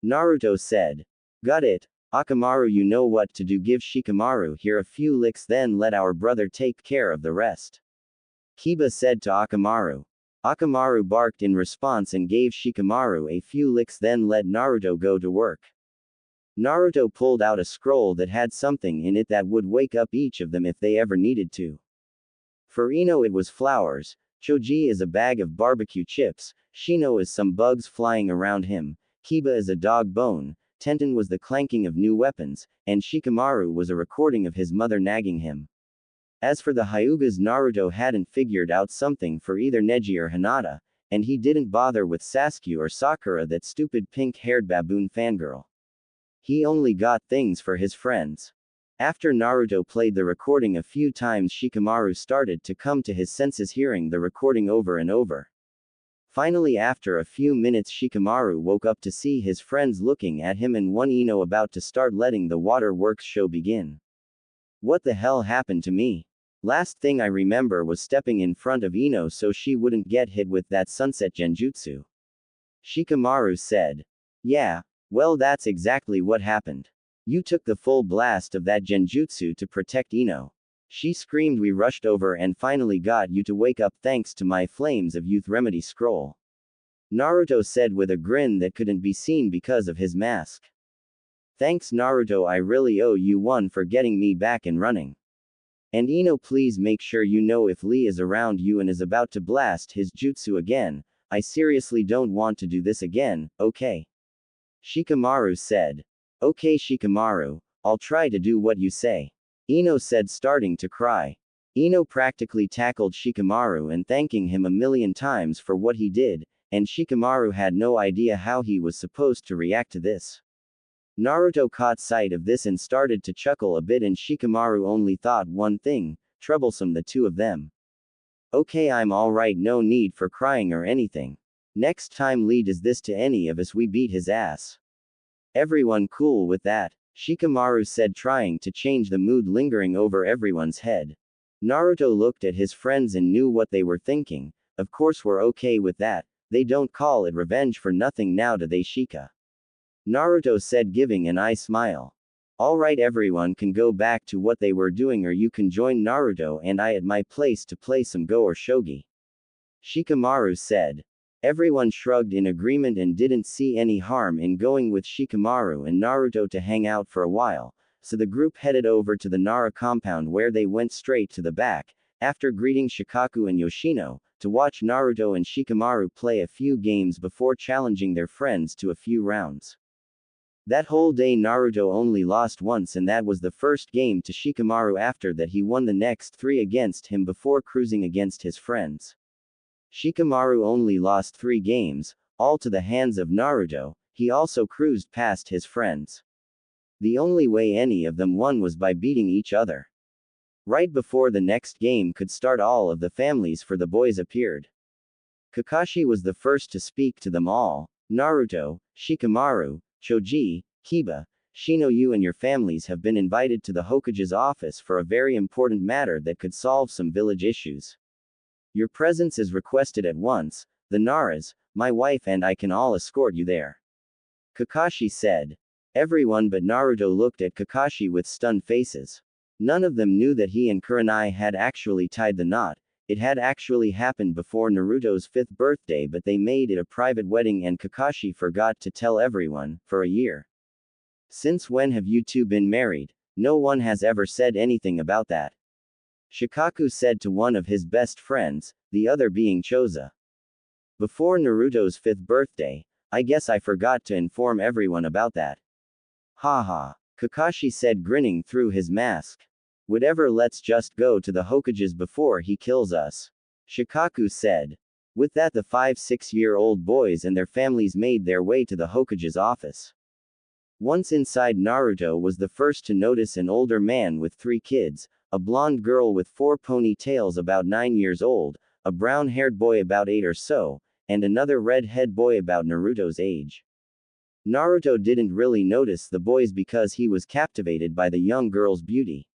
Speaker 1: Naruto said. Got it, Akamaru, you know what to do, give Shikamaru here a few licks then let our brother take care of the rest. Kiba said to Akamaru. Akamaru barked in response and gave Shikamaru a few licks then let Naruto go to work. Naruto pulled out a scroll that had something in it that would wake up each of them if they ever needed to. For Ino it was flowers, Choji is a bag of barbecue chips, Shino is some bugs flying around him, Kiba is a dog bone, Tenten was the clanking of new weapons, and Shikamaru was a recording of his mother nagging him. As for the Hyugas, Naruto hadn't figured out something for either Neji or Hinata, and he didn't bother with Sasuke or Sakura, that stupid pink-haired baboon fangirl. He only got things for his friends. After Naruto played the recording a few times, Shikamaru started to come to his senses, hearing the recording over and over. Finally, after a few minutes, Shikamaru woke up to see his friends looking at him and one Ino about to start letting the waterworks show begin. What the hell happened to me? Last thing I remember was stepping in front of Ino so she wouldn't get hit with that sunset genjutsu. Shikamaru said. Yeah, well, that's exactly what happened. You took the full blast of that genjutsu to protect Ino. She screamed. We rushed over and finally got you to wake up thanks to my Flames of Youth remedy scroll. Naruto said with a grin that couldn't be seen because of his mask. Thanks Naruto, I really owe you one for getting me back and running. And Ino, please make sure you know if Lee is around you and is about to blast his jutsu again, I seriously don't want to do this again, okay? Shikamaru said. Okay Shikamaru, I'll try to do what you say. Ino said, starting to cry. Ino practically tackled Shikamaru and thanking him a million times for what he did, and Shikamaru had no idea how he was supposed to react to this. Naruto caught sight of this and started to chuckle a bit, and Shikamaru only thought one thing, troublesome the two of them. Okay, I'm alright, no need for crying or anything. Next time Lee does this to any of us, we beat his ass. Everyone cool with that? Shikamaru said, trying to change the mood lingering over everyone's head. Naruto looked at his friends and knew what they were thinking. Of course we're okay with that, they don't call it revenge for nothing now, do they, Shika? Naruto said, giving an eye smile. Alright, everyone can go back to what they were doing, or you can join Naruto and I at my place to play some Go or Shogi. Shikamaru said. Everyone shrugged in agreement and didn't see any harm in going with Shikamaru and Naruto to hang out for a while, so the group headed over to the Nara compound, where they went straight to the back, after greeting Shikaku and Yoshino, to watch Naruto and Shikamaru play a few games before challenging their friends to a few rounds. That whole day Naruto only lost once, and that was the first game to Shikamaru. After that he won the next 3 against him before cruising against his friends. Shikamaru only lost 3 games, all to the hands of Naruto. He also cruised past his friends. The only way any of them won was by beating each other. Right before the next game could start, all of the families for the boys appeared. Kakashi was the first to speak to them all. Naruto, Shikamaru, Choji, Kiba, Shino, you and your families have been invited to the Hokage's office for a very important matter that could solve some village issues. Your presence is requested at once. The Naras, my wife and I can all escort you there. Kakashi said. Everyone but Naruto looked at Kakashi with stunned faces. None of them knew that he and Kurenai had actually tied the knot. It had actually happened before Naruto's 5th birthday, but they made it a private wedding and Kakashi forgot to tell everyone, for a year. Since when have you two been married? No one has ever said anything about that. Shikaku said to one of his best friends, the other being Choza. Before Naruto's 5th birthday, I guess I forgot to inform everyone about that. Haha. Kakashi said, grinning through his mask. Whatever, let's just go to the Hokage's before he kills us. Shikaku said. With that, the 5-6-year-old boys and their families made their way to the Hokage's office. Once inside, Naruto was the first to notice an older man with 3 kids, a blonde girl with 4 ponytails about 9 years old, a brown-haired boy about 8 or so, and another red-haired boy about Naruto's age. Naruto didn't really notice the boys because he was captivated by the young girl's beauty.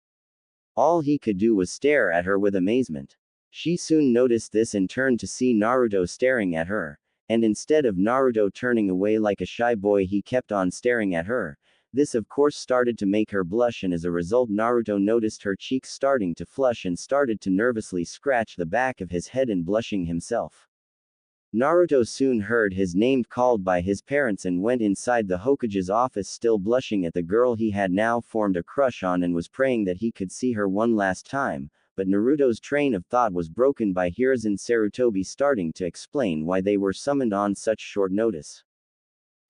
Speaker 1: All he could do was stare at her with amazement. She soon noticed this and turned to see Naruto staring at her, and instead of Naruto turning away like a shy boy, he kept on staring at her. This of course started to make her blush, and as a result Naruto noticed her cheeks starting to flush and started to nervously scratch the back of his head and blushing himself. Naruto soon heard his name called by his parents and went inside the Hokage's office, still blushing at the girl he had now formed a crush on, and was praying that he could see her one last time, but Naruto's train of thought was broken by Hiruzen Sarutobi starting to explain why they were summoned on such short notice.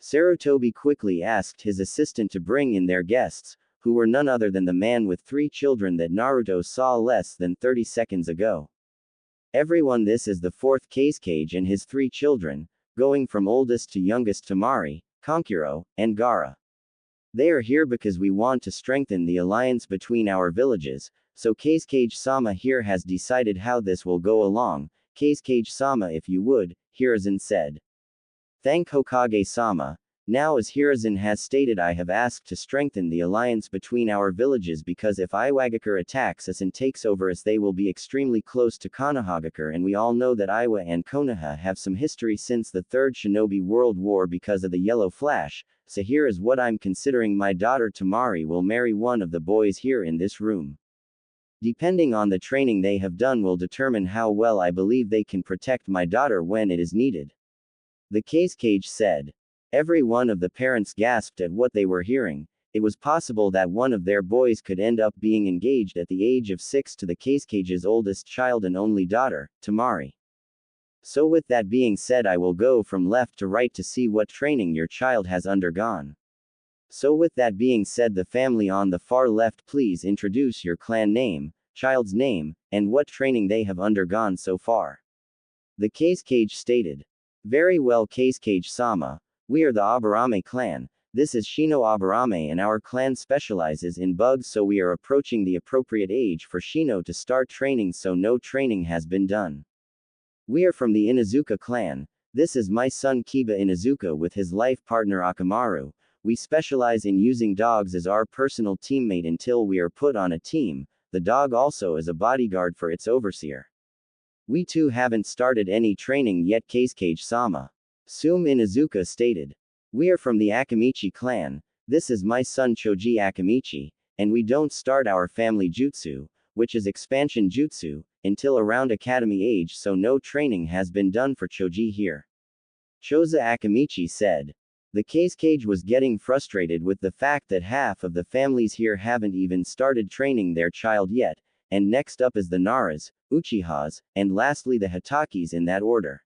Speaker 1: Sarutobi quickly asked his assistant to bring in their guests, who were none other than the man with 3 children that Naruto saw less than 30 seconds ago. Everyone, this is the 4th Kazekage and his 3 children, going from oldest to youngest, Temari, Kankuro, and Gaara. They are here because we want to strengthen the alliance between our villages, so Kazekage-sama here has decided how this will go along. Kazekage-sama, if you would, Hiruzen said. Thank Hokage-sama. Now, as Hiruzen has stated, I have asked to strengthen the alliance between our villages because if Iwagakure attacks us and takes over us, they will be extremely close to Konohagakure, and we all know that Iwa and Konoha have some history since the 3rd Shinobi World War because of the Yellow Flash, so here is what I'm considering. My daughter Temari will marry one of the boys here in this room. Depending on the training they have done will determine how well I believe they can protect my daughter when it is needed. The Kazekage said. Every one of the parents gasped at what they were hearing. It was possible that one of their boys could end up being engaged at the age of 6 to the Kazekage's oldest child and only daughter, Temari. So with that being said, I will go from left to right to see what training your child has undergone. So with that being said, the family on the far left, please introduce your clan name, child's name, and what training they have undergone so far. The Kazekage stated. Very well, Kazekage-sama. We are the Aburame clan. This is Shino Aburame and our clan specializes in bugs, so we are approaching the appropriate age for Shino to start training, so no training has been done. We are from the Inuzuka clan. This is my son Kiba Inuzuka with his life partner Akamaru. We specialize in using dogs as our personal teammate until we are put on a team. The dog also is a bodyguard for its overseer. We too haven't started any training yet, Kazekage-sama. Sume Inuzuka stated. We are from the Akamichi clan. This is my son Choji Akamichi, and we don't start our family jutsu, which is expansion jutsu, until around academy age, so no training has been done for Choji here. Choza Akamichi said. The Kage was getting frustrated with the fact that half of the families here haven't even started training their child yet, and next up is the Naras, Uchihas, and lastly the Hatakis in that order.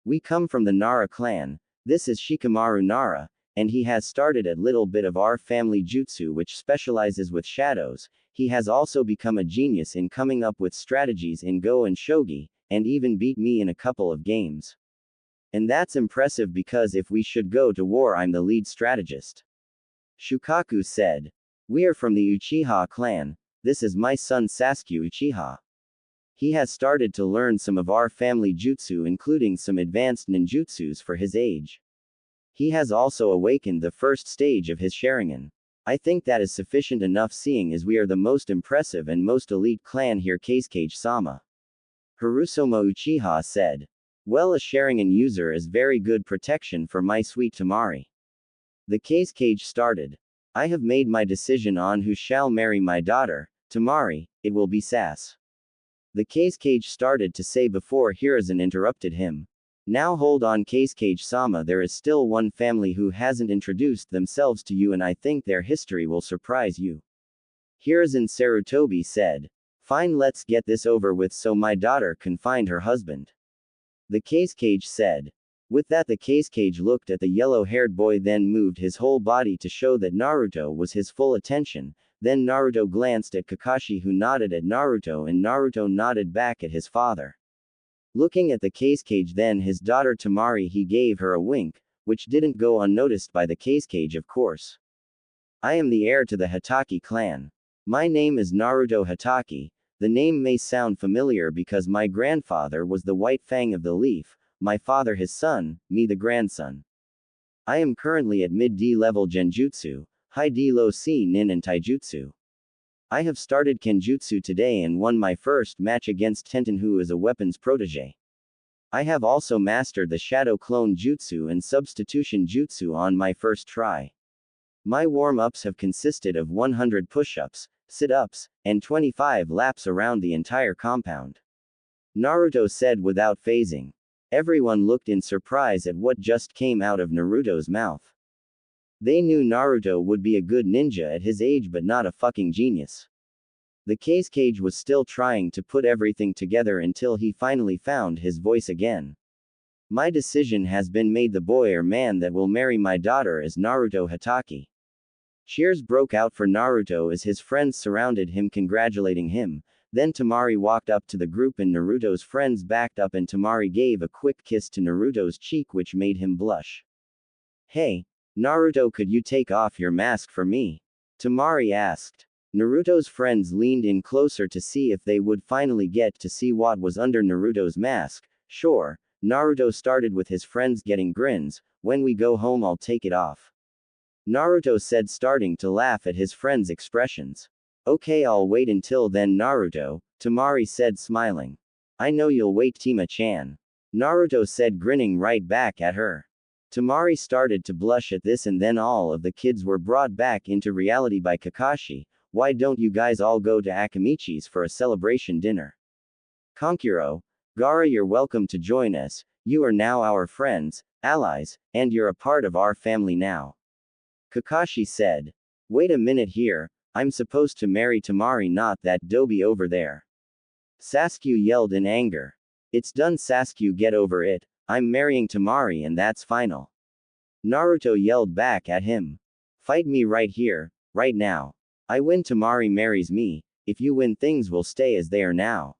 Speaker 1: We come from the Nara clan. This is Shikamaru Nara, and he has started a little bit of our family jutsu which specializes with shadows. He has also become a genius in coming up with strategies in Go and Shogi, and even beat me in a couple of games. And that's impressive because if we should go to war, I'm the lead strategist. Shukaku said. We are from the Uchiha clan. This is my son Sasuke Uchiha. He has started to learn some of our family jutsu, including some advanced ninjutsus for his age. He has also awakened the first stage of his Sharingan. I think that is sufficient enough seeing as we are the most impressive and most elite clan here. Kage-sama. Harusomo Uchiha said. Well, a Sharingan user is very good protection for my sweet Temari. The Kage started. I have made my decision on who shall marry my daughter, Temari. It will be Sass. The Kage started to say before Hiruzen interrupted him. Now hold on Kage-sama, there is still one family who hasn't introduced themselves to you and I think their history will surprise you. Hiruzen Sarutobi said. Fine, let's get this over with so my daughter can find her husband. The Kage said. With that the Kage looked at the yellow-haired boy, then moved his whole body to show that Naruto was his full attention. Then Naruto glanced at Kakashi, who nodded at Naruto, and Naruto nodded back at his father. Looking at the Kage, then his daughter Temari, he gave her a wink, which didn't go unnoticed by the Kage, of course. I am the heir to the Hatake clan. My name is Naruto Hatake. The name may sound familiar because my grandfather was the White Fang of the Leaf, my father his son, me the grandson. I am currently at mid-D level Genjutsu, high D low C Nin and Taijutsu. I have started Kenjutsu today and won my first match against Tenten, who is a weapons protege. I have also mastered the Shadow Clone Jutsu and Substitution Jutsu on my first try. My warm-ups have consisted of 100 push-ups, sit-ups, and 25 laps around the entire compound. Naruto said without phasing. Everyone looked in surprise at what just came out of Naruto's mouth. They knew Naruto would be a good ninja at his age but not a fucking genius. The Kage was still trying to put everything together until he finally found his voice again. My decision has been made. The boy or man that will marry my daughter is Naruto Hatake. Cheers broke out for Naruto as his friends surrounded him congratulating him. Then Temari walked up to the group and Naruto's friends backed up and Temari gave a quick kiss to Naruto's cheek which made him blush. Hey, Naruto, could you take off your mask for me? Temari asked. Naruto's friends leaned in closer to see if they would finally get to see what was under Naruto's mask. Sure, Naruto started with his friends getting grins. When we go home I'll take it off. Naruto said, starting to laugh at his friends' expressions. Okay, I'll wait until then Naruto, Temari said smiling. I know you'll wait Tima-chan. Naruto said grinning right back at her. Temari started to blush at this and then all of the kids were brought back into reality by Kakashi. Why don't you guys all go to Akamichi's for a celebration dinner? Konkuro, Gaara, you're welcome to join us. You are now our friends, allies, and you're a part of our family now. Kakashi said. Wait a minute here, I'm supposed to marry Temari, not that doby over there. Sasuke yelled in anger. It's done Sasuke, get over it, I'm marrying Temari and that's final. Naruto yelled back at him. Fight me right here, right now. I win, Temari marries me, if you win things will stay as they are now.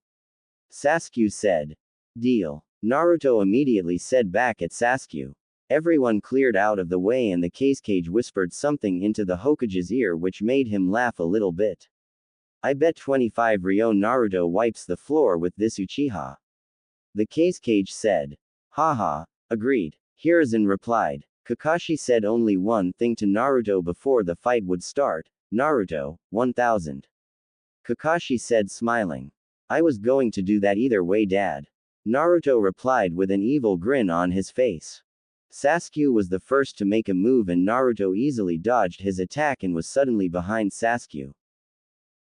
Speaker 1: Sasuke said. Deal. Naruto immediately said back at Sasuke. Everyone cleared out of the way and the Kage whispered something into the Hokage's ear which made him laugh a little bit. I bet 25 Ryo Naruto wipes the floor with this Uchiha. The Kage said. Haha, agreed. Hiruzen replied. Kakashi said only one thing to Naruto before the fight would start. Naruto, 1000. Kakashi said smiling. I was going to do that either way, Dad. Naruto replied with an evil grin on his face. Sasuke was the first to make a move and Naruto easily dodged his attack and was suddenly behind Sasuke.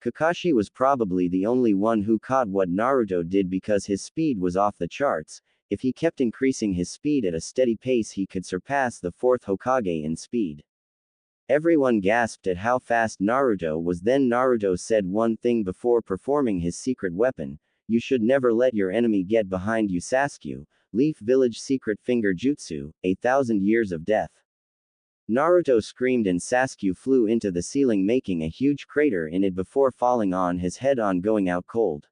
Speaker 1: Kakashi was probably the only one who caught what Naruto did because his speed was off the charts. If he kept increasing his speed at a steady pace, he could surpass the fourth Hokage in speed. Everyone gasped at how fast Naruto was. Then Naruto said one thing before performing his secret weapon: "You should never let your enemy get behind you, Sasuke." Leaf Village Secret Finger Jutsu, 1,000 Years of Death. Naruto screamed and Sasuke flew into the ceiling, making a huge crater in it before falling on his head on going out cold.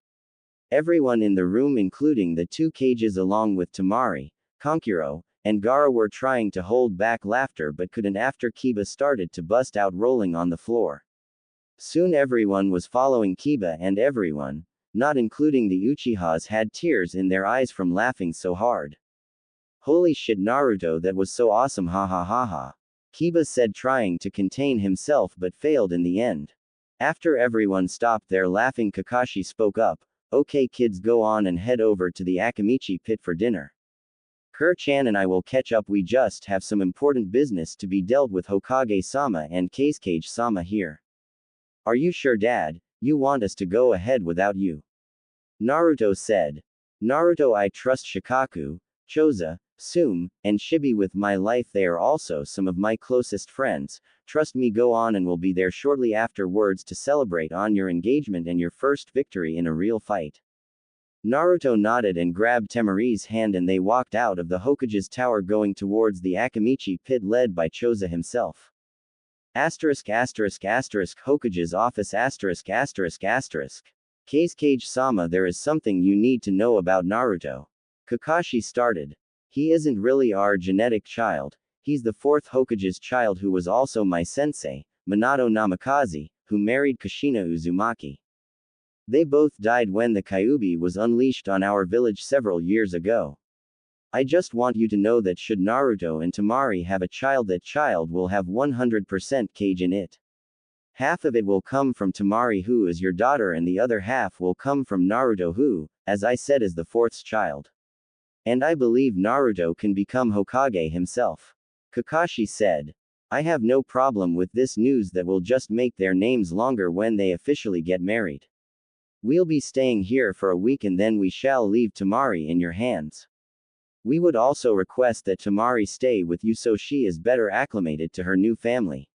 Speaker 1: Everyone in the room, including the two cages along with Temari, Kankuro, and Gaara, were trying to hold back laughter but couldn't after Kiba started to bust out rolling on the floor. Soon everyone was following Kiba and everyone, not including the Uchihas, had tears in their eyes from laughing so hard. "Holy shit, Naruto, that was so awesome, ha ha ha ha," Kiba said, trying to contain himself but failed in the end. After everyone stopped their laughing, Kakashi spoke up: "Okay kids, go on and head over to the Akimichi pit for dinner. Kur-chan and I will catch up, we just have some important business to be dealt with. Hokage-sama and Kazekage-sama here." "Are you sure, Dad? You want us to go ahead without you?" Naruto said. "Naruto, I trust Shikaku, Choza, Sume, and Shibi with my life. They are also some of my closest friends. Trust me, go on and we'll be there shortly afterwards to celebrate on your engagement and your first victory in a real fight." Naruto nodded and grabbed Temari's hand and they walked out of the Hokage's tower going towards the Akimichi pit led by Choza himself. Hokage's office Kazekage-sama, there is something you need to know about Naruto. Kakashi started. "He isn't really our genetic child. He's the fourth Hokage's child who was also my sensei, Minato Namikaze, who married Kushina Uzumaki. They both died when the Kyuubi was unleashed on our village several years ago. I just want you to know that should Naruto and Temari have a child, that child will have 100% Kage in it. Half of it will come from Temari, who is your daughter, and the other half will come from Naruto, who, as I said, is the fourth child. And I believe Naruto can become Hokage himself." Kakashi said. "I have no problem with this news. That will just make their names longer when they officially get married. We'll be staying here for a week and then we shall leave Temari in your hands. We would also request that Temari stay with you so she is better acclimated to her new family."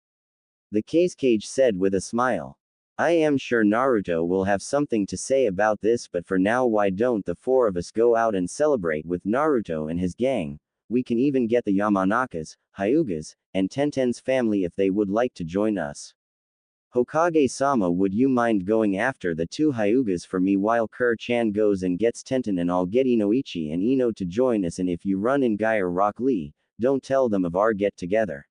Speaker 1: The Kazekage said with a smile. "I am sure Naruto will have something to say about this, but for now, why don't the four of us go out and celebrate with Naruto and his gang? We can even get the Yamanakas, Hyugas, and Tenten's family if they would like to join us. Hokage-sama, would you mind going after the two Hyugas for me while Kur-chan goes and gets Tenten, and I'll get Inoichi and Ino to join us, and if you run in Guy or Rock Lee, don't tell them of our get-together."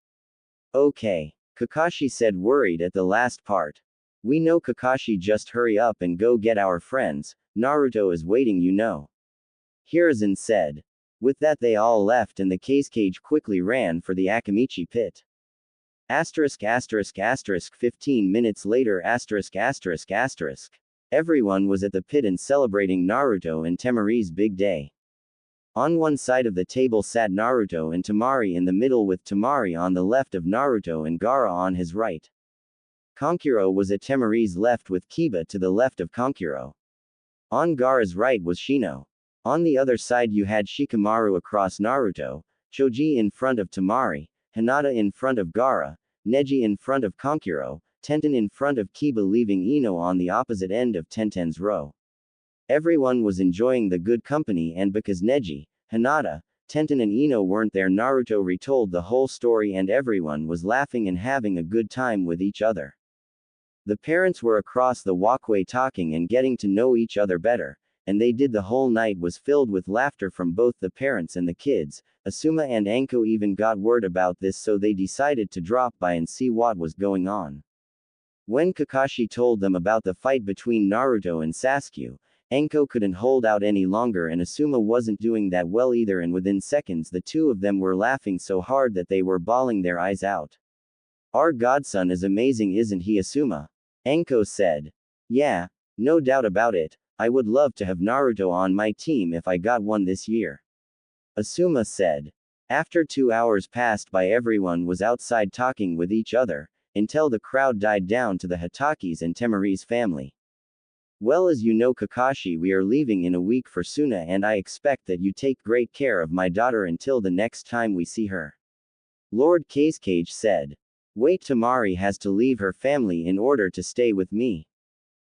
Speaker 1: "Okay," Kakashi said, worried at the last part. "We know, Kakashi, just hurry up and go get our friends. Naruto is waiting, you know," Hiruzen said. With that they all left and the Kazekage quickly ran for the Akimichi pit. 15 minutes later. Everyone was at the pit and celebrating Naruto and Temari's big day. On one side of the table sat Naruto and Temari in the middle, with Temari on the left of Naruto and Gaara on his right. Kankuro was at Temari's left with Kiba to the left of Kankuro. On Gaara's right was Shino. On the other side you had Shikamaru across Naruto, Choji in front of Temari, Hinata in front of Gaara, Neji in front of Kankuro, Tenten in front of Kiba, leaving Ino on the opposite end of Tenten's row. Everyone was enjoying the good company, and because Neji, Hinata, Tenten and Ino weren't there, Naruto retold the whole story and everyone was laughing and having a good time with each other. The parents were across the walkway talking and getting to know each other better, and they did. The whole night was filled with laughter from both the parents and the kids. Asuma and Anko even got word about this, so they decided to drop by and see what was going on. When Kakashi told them about the fight between Naruto and Sasuke, Anko couldn't hold out any longer, and Asuma wasn't doing that well either, and within seconds the two of them were laughing so hard that they were bawling their eyes out. "Our godson is amazing, isn't he, Asuma?" Anko said. "Yeah, no doubt about it. I would love to have Naruto on my team if I got one this year," Asuma said. After 2 hours passed by, everyone was outside talking with each other, until the crowd died down to the Hitaki's and Temari's family. Well, as you know, Kakashi, we are leaving in a week for Suna, and I expect that you take great care of my daughter until the next time we see her. Lord Kazekage said. Wait, Temari has to leave her family in order to stay with me?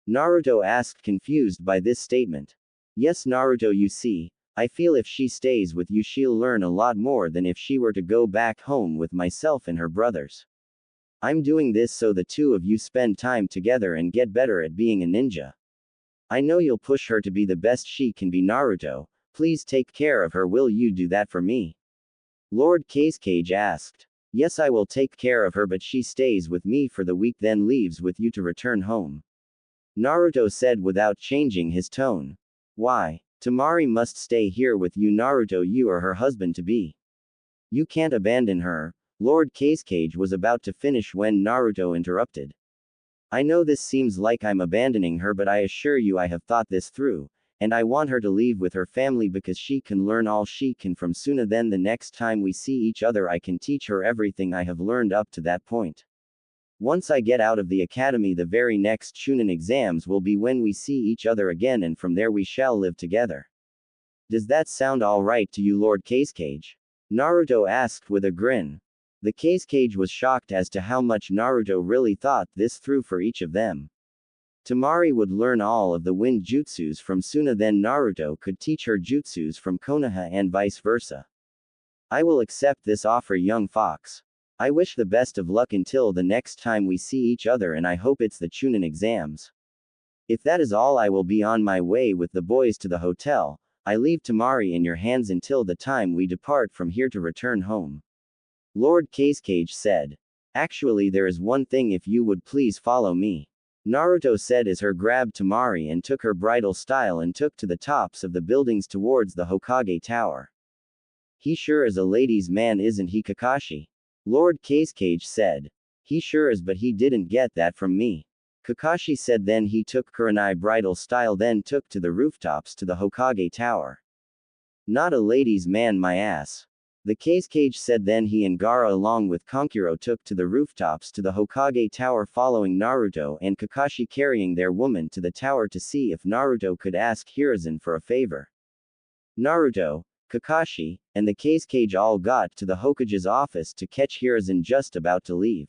Speaker 1: Naruto asked, confused by this statement. Yes, Naruto, you see, I feel if she stays with you she'll learn a lot more than if she were to go back home with myself and her brothers. I'm doing this so the two of you spend time together and get better at being a ninja. I know you'll push her to be the best she can be, Naruto. Please take care of her. Will you do that for me? Lord Kazekage asked. Yes, I will take care of her, but she stays with me for the week then leaves with you to return home. Naruto said without changing his tone. Why? Temari must stay here with you, Naruto. You are her husband to be. You can't abandon her. Lord Kazekage was about to finish when Naruto interrupted. I know this seems like I'm abandoning her, but I assure you I have thought this through, and I want her to leave with her family because she can learn all she can from Suna. Then the next time we see each other I can teach her everything I have learned up to that point. Once I get out of the academy, the very next Chunin exams will be when we see each other again, and from there we shall live together. Does that sound alright to you, Lord Kazekage? Naruto asked with a grin. The Kazekage was shocked as to how much Naruto really thought this through for each of them. Temari would learn all of the wind jutsus from Suna, then Naruto could teach her jutsus from Konoha and vice versa. I will accept this offer, young fox. I wish the best of luck until the next time we see each other, and I hope it's the Chunin exams. If that is all, I will be on my way with the boys to the hotel. I leave Temari in your hands until the time we depart from here to return home. Lord Kazekage said. Actually, there is one thing, if you would please follow me. Naruto said as her grabbed Temari and took her bridal style and took to the tops of the buildings towards the Hokage Tower. He sure is a ladies' man, isn't he, Kakashi? Lord Kazekage said. He sure is, but he didn't get that from me. Kakashi said. Then he took Kurenai bridal style, then took to the rooftops to the Hokage Tower. Not a ladies' man, my ass. The Kazekage said. Then he and Gaara along with Konkuro took to the rooftops to the Hokage Tower, following Naruto and Kakashi carrying their woman to the tower to see if Naruto could ask Hiruzen for a favor. Naruto, Kakashi, and the Kazekage all got to the Hokage's office to catch Hiruzen just about to leave.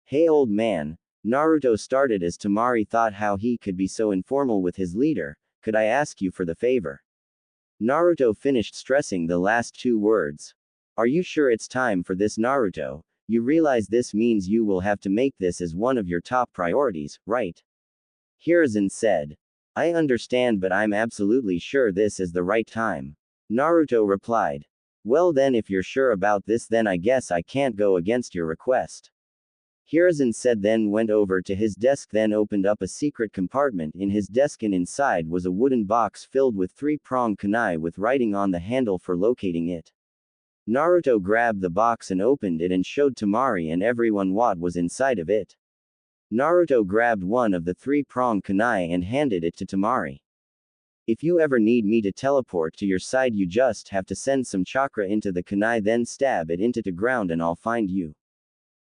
Speaker 1: Hey old man, Naruto started as Temari thought how he could be so informal with his leader. Could I ask you for the favor? Naruto finished stressing the last two words. Are you sure it's time for this, Naruto? You realize this means you will have to make this as one of your top priorities, right? Hiruzen said. I understand, but I'm absolutely sure this is the right time. Naruto replied. Well then, if you're sure about this, then I guess I can't go against your request. Hiruzen said, then went over to his desk, then opened up a secret compartment in his desk, and inside was a wooden box filled with 3-prong kunai with writing on the handle for locating it. Naruto grabbed the box and opened it and showed Temari and everyone what was inside of it. Naruto grabbed one of the 3-prong kunai and handed it to Temari. If you ever need me to teleport to your side, you just have to send some chakra into the kunai, then stab it into the ground and I'll find you.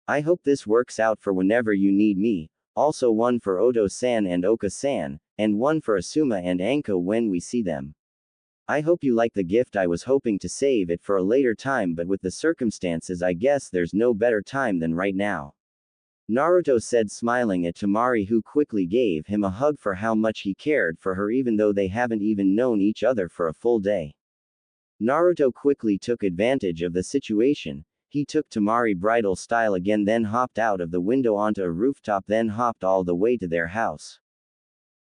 Speaker 1: I hope this works out for whenever you need me. Also one for Oto-san and Oka-san, and one for Asuma and Anko when we see them. I hope you like the gift. I was hoping to save it for a later time, but with the circumstances I guess there's no better time than right now. Naruto said, smiling at Temari, who quickly gave him a hug for how much he cared for her even though they haven't even known each other for a full day. Naruto quickly took advantage of the situation. He took Temari bridal style again, then hopped out of the window onto a rooftop, then hopped all the way to their house.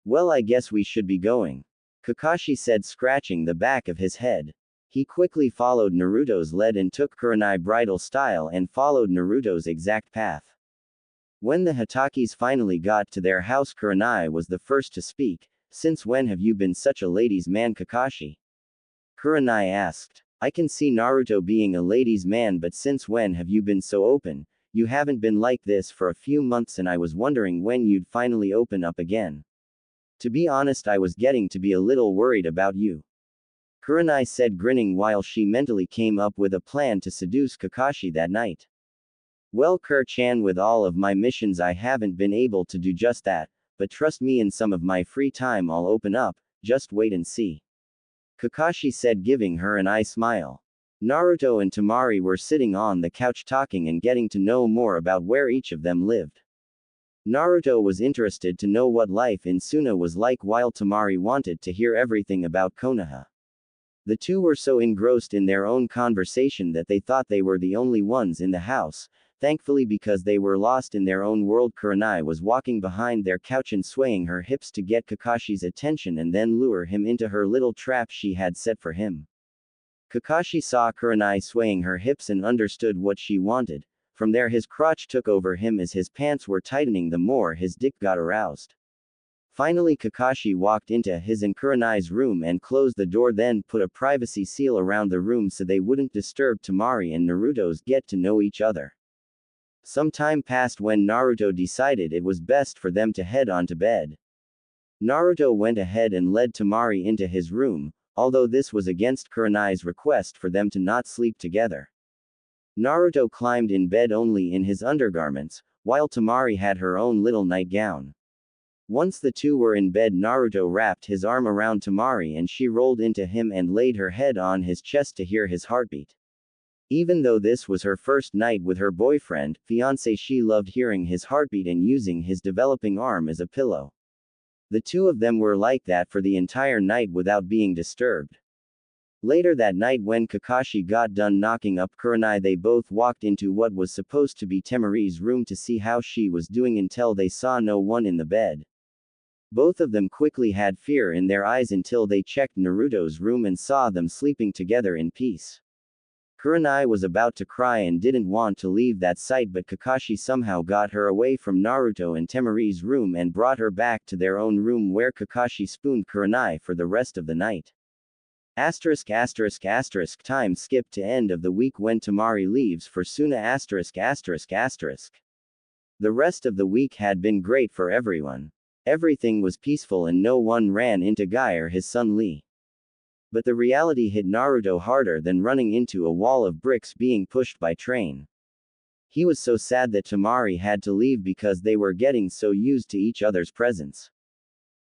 Speaker 1: Well, I guess we should be going. Kakashi said, scratching the back of his head. He quickly followed Naruto's lead and took Kurenai bridal style and followed Naruto's exact path. When the Hitakis finally got to their house, Kurenai was the first to speak. Since when have you been such a ladies' man, Kakashi? Kurenai asked. I can see Naruto being a ladies' man, but since when have you been so open? You haven't been like this for a few months, and I was wondering when you'd finally open up again. To be honest, I was getting to be a little worried about you. Kurenai said, grinning while she mentally came up with a plan to seduce Kakashi that night. Well, Kur-chan, with all of my missions I haven't been able to do just that, but trust me, in some of my free time I'll open up, just wait and see. Kakashi said, giving her an eye smile. Naruto and Temari were sitting on the couch talking and getting to know more about where each of them lived. Naruto was interested to know what life in Suna was like, while Temari wanted to hear everything about Konoha. The two were so engrossed in their own conversation that they thought they were the only ones in the house. Thankfully, because they were lost in their own world, Kurenai was walking behind their couch and swaying her hips to get Kakashi's attention and then lure him into her little trap she had set for him. Kakashi saw Kurenai swaying her hips and understood what she wanted. From there his crotch took over him as his pants were tightening, the more his dick got aroused. Finally, Kakashi walked into his and Kurenai's room and closed the door, then put a privacy seal around the room so they wouldn't disturb Temari and Naruto's get to know each other. Some time passed when Naruto decided it was best for them to head on to bed. Naruto went ahead and led Temari into his room, although this was against Kurenai's request for them to not sleep together. Naruto climbed in bed only in his undergarments, while Temari had her own little nightgown. Once the two were in bed, Naruto wrapped his arm around Temari and she rolled into him and laid her head on his chest to hear his heartbeat. Even though this was her first night with her boyfriend, fiancé, she loved hearing his heartbeat and using his developing arm as a pillow. The two of them were like that for the entire night without being disturbed. Later that night, when Kakashi got done knocking up Kurenai, they both walked into what was supposed to be Temari's room to see how she was doing until they saw no one in the bed. Both of them quickly had fear in their eyes until they checked Naruto's room and saw them sleeping together in peace. Kurenai was about to cry and didn't want to leave that sight, but Kakashi somehow got her away from Naruto and Temari's room and brought her back to their own room, where Kakashi spooned Kurenai for the rest of the night. ******* Time skip to end of the week when Temari leaves for Suna. ******* The rest of the week had been great for everyone. Everything was peaceful and no one ran into Guy or his son Lee. But the reality hit Naruto harder than running into a wall of bricks being pushed by train. He was so sad that Temari had to leave because they were getting so used to each other's presence.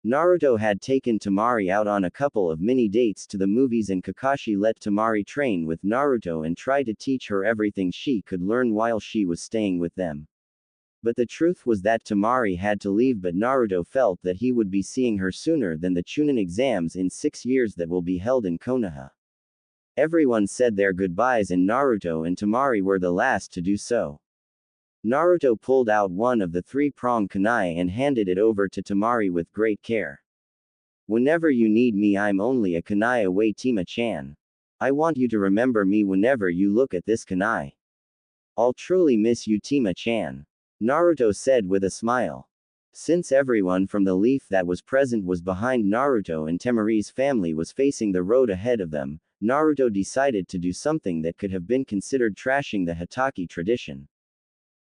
Speaker 1: Naruto had taken Temari out on a couple of mini dates to the movies, and Kakashi let Temari train with Naruto and try to teach her everything she could learn while she was staying with them. But the truth was that Temari had to leave, but Naruto felt that he would be seeing her sooner than the Chunin exams in 6 years that will be held in Konoha. Everyone said their goodbyes and Naruto and Temari were the last to do so. Naruto pulled out one of the 3-pronged kunai and handed it over to Temari with great care. "Whenever you need me, I'm only a kunai away, Tima-chan. I want you to remember me whenever you look at this kunai. I'll truly miss you, Tima-chan," Naruto said with a smile. Since everyone from the leaf that was present was behind Naruto and Temari's family was facing the road ahead of them, Naruto decided to do something that could have been considered trashing the Hatake tradition.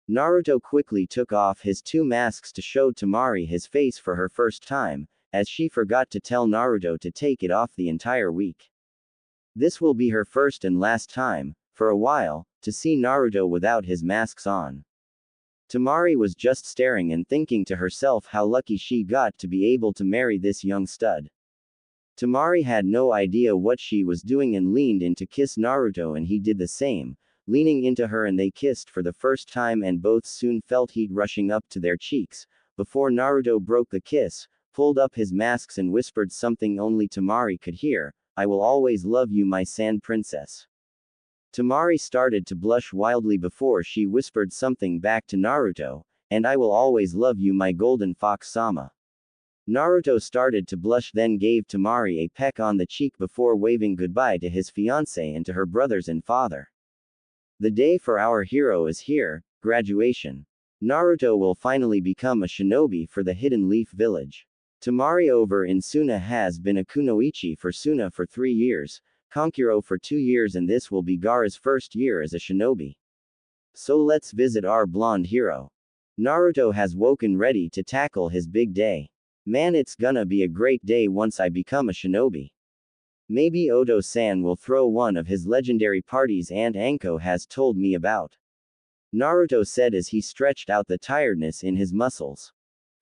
Speaker 1: Naruto quickly took off his 2 masks to show Temari his face for her first time, as she forgot to tell Naruto to take it off the entire week. This will be her first and last time, for a while, to see Naruto without his masks on. Temari was just staring and thinking to herself how lucky she got to be able to marry this young stud. Temari had no idea what she was doing and leaned in to kiss Naruto, and he did the same, leaning into her, and they kissed for the first time, and both soon felt heat rushing up to their cheeks, before Naruto broke the kiss, pulled up his masks and whispered something only Temari could hear, "I will always love you, my sand princess." Temari started to blush wildly before she whispered something back to Naruto, "And I will always love you, my golden fox-sama." Naruto started to blush, then gave Temari a peck on the cheek before waving goodbye to his fiancée and to her brothers and father. The day for our hero is here, graduation. Naruto will finally become a shinobi for the Hidden Leaf Village. Temari over in Suna has been a kunoichi for Suna for 3 years, Konkuro for 2 years, and this will be Gaara's first year as a shinobi. So let's visit our blonde hero. Naruto has woken ready to tackle his big day. "Man, it's gonna be a great day once I become a shinobi. Maybe Oto-san will throw one of his legendary parties Aunt Anko has told me about. Naruto said as he stretched out the tiredness in his muscles.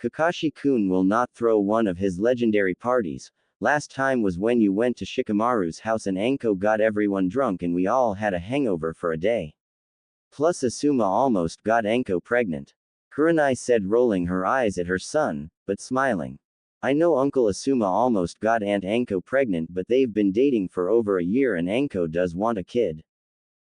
Speaker 1: Kakashi-kun will not throw one of his legendary parties. Last time was when you went to Shikamaru's house and Anko got everyone drunk and we all had a hangover for a day. Plus Asuma almost got Anko pregnant. Kurenai said, rolling her eyes at her son, but smiling. I know Uncle Asuma almost got Aunt Anko pregnant, but they've been dating for over a year and Anko does want a kid.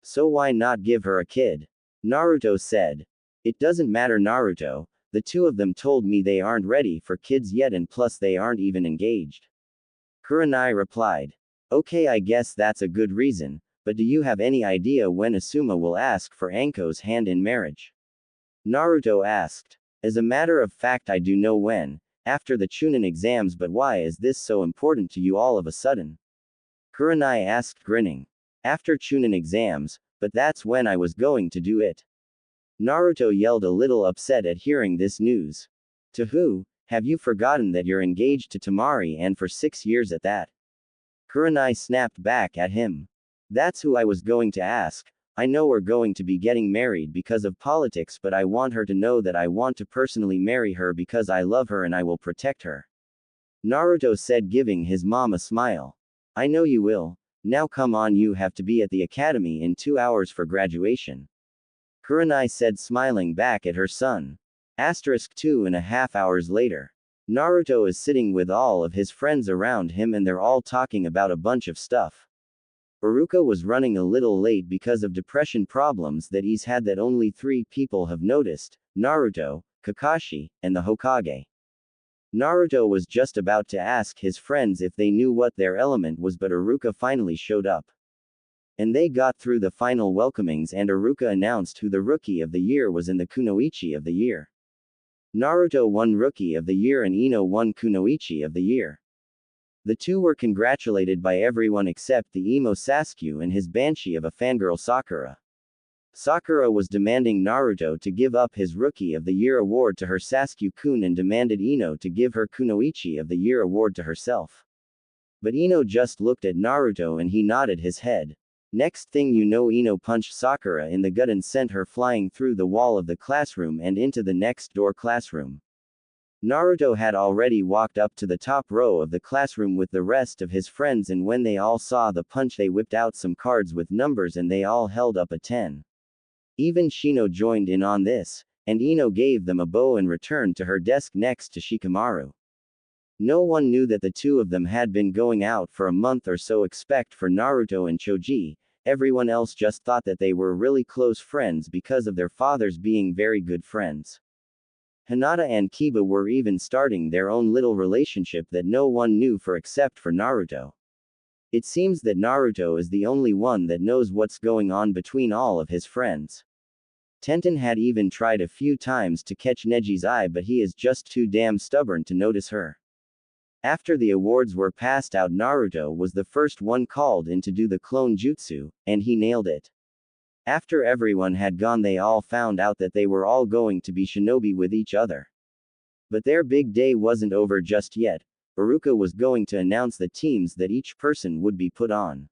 Speaker 1: So why not give her a kid? Naruto said. It doesn't matter, Naruto. The two of them told me they aren't ready for kids yet and plus they aren't even engaged. Kurenai replied. Okay, I guess that's a good reason, but do you have any idea when Asuma will ask for Anko's hand in marriage? Naruto asked. As a matter of fact, I do know when, after the Chunin exams, but why is this so important to you all of a sudden? Kurenai asked, grinning. After Chunin exams, but that's when I was going to do it. Naruto yelled, a little upset at hearing this news. To who? Have you forgotten that you're engaged to Temari and for 6 years at that? Kurenai snapped back at him. That's who I was going to ask. I know we're going to be getting married because of politics, but I want her to know that I want to personally marry her because I love her and I will protect her. Naruto said, giving his mom a smile. I know you will. Now come on, you have to be at the academy in 2 hours for graduation. Kurenai said, smiling back at her son. 2.5 hours later. Naruto is sitting with all of his friends around him and they're all talking about a bunch of stuff. Iruka was running a little late because of depression problems that he's had that only 3 people have noticed: Naruto, Kakashi, and the Hokage. Naruto was just about to ask his friends if they knew what their element was, but Iruka finally showed up. And they got through the final welcomings and Iruka announced who the Rookie of the Year was in the Kunoichi of the Year. Naruto won Rookie of the Year and Ino won Kunoichi of the Year. The two were congratulated by everyone except the emo Sasuke and his banshee of a fangirl Sakura. Sakura was demanding Naruto to give up his Rookie of the Year award to her Sasuke-kun and demanded Ino to give her Kunoichi of the Year award to herself. But Ino just looked at Naruto and he nodded his head. Next thing you know, Ino punched Sakura in the gut and sent her flying through the wall of the classroom and into the next door classroom. Naruto had already walked up to the top row of the classroom with the rest of his friends, and when they all saw the punch they whipped out some cards with numbers and they all held up a 10. Even Shino joined in on this, and Ino gave them a bow and returned to her desk next to Shikamaru. No one knew that the two of them had been going out for a month or so except for Naruto and Choji. Everyone else just thought that they were really close friends because of their fathers being very good friends. Hinata and Kiba were even starting their own little relationship that no one knew for except for Naruto. It seems that Naruto is the only one that knows what's going on between all of his friends. Tenten had even tried a few times to catch Neji's eye, but he is just too damn stubborn to notice her. After the awards were passed out, Naruto was the first one called in to do the clone jutsu, and he nailed it. After everyone had gone, they all found out that they were all going to be shinobi with each other. But their big day wasn't over just yet. Iruka was going to announce the teams that each person would be put on.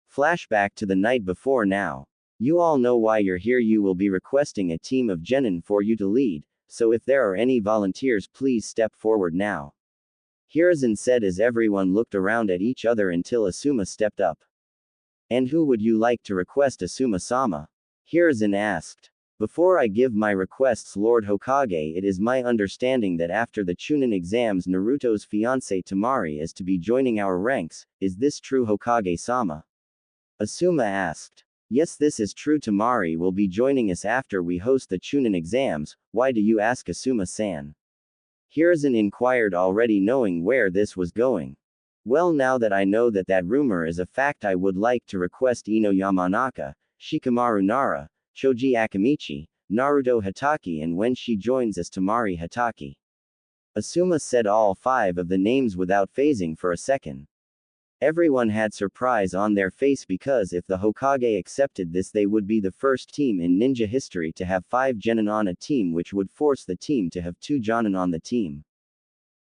Speaker 1: Flashback to the night before now. You all know why you're here. You will be requesting a team of genin for you to lead, so if there are any volunteers, please step forward now. Hiruzen said as everyone looked around at each other until Asuma stepped up. And who would you like to request, Asuma-sama? Hiruzen asked. Before I give my requests, Lord Hokage, it is my understanding that after the Chunin exams Naruto's fiancée Temari is to be joining our ranks. Is this true, Hokage-sama? Asuma asked. Yes, this is true. Temari will be joining us after we host the Chunin exams. Why do you ask, Asuma-san? Hiruzen inquired, already knowing where this was going. Well, now that I know that that rumor is a fact, I would like to request Ino Yamanaka, Shikamaru Nara, Choji Akamichi, Naruto Hatake, and when she joins us, Temari Hatake. Asuma said all 5 of the names without phasing for a second. Everyone had surprise on their face because if the Hokage accepted this, they would be the first team in ninja history to have 5 genin on a team, which would force the team to have 2 jonin on the team.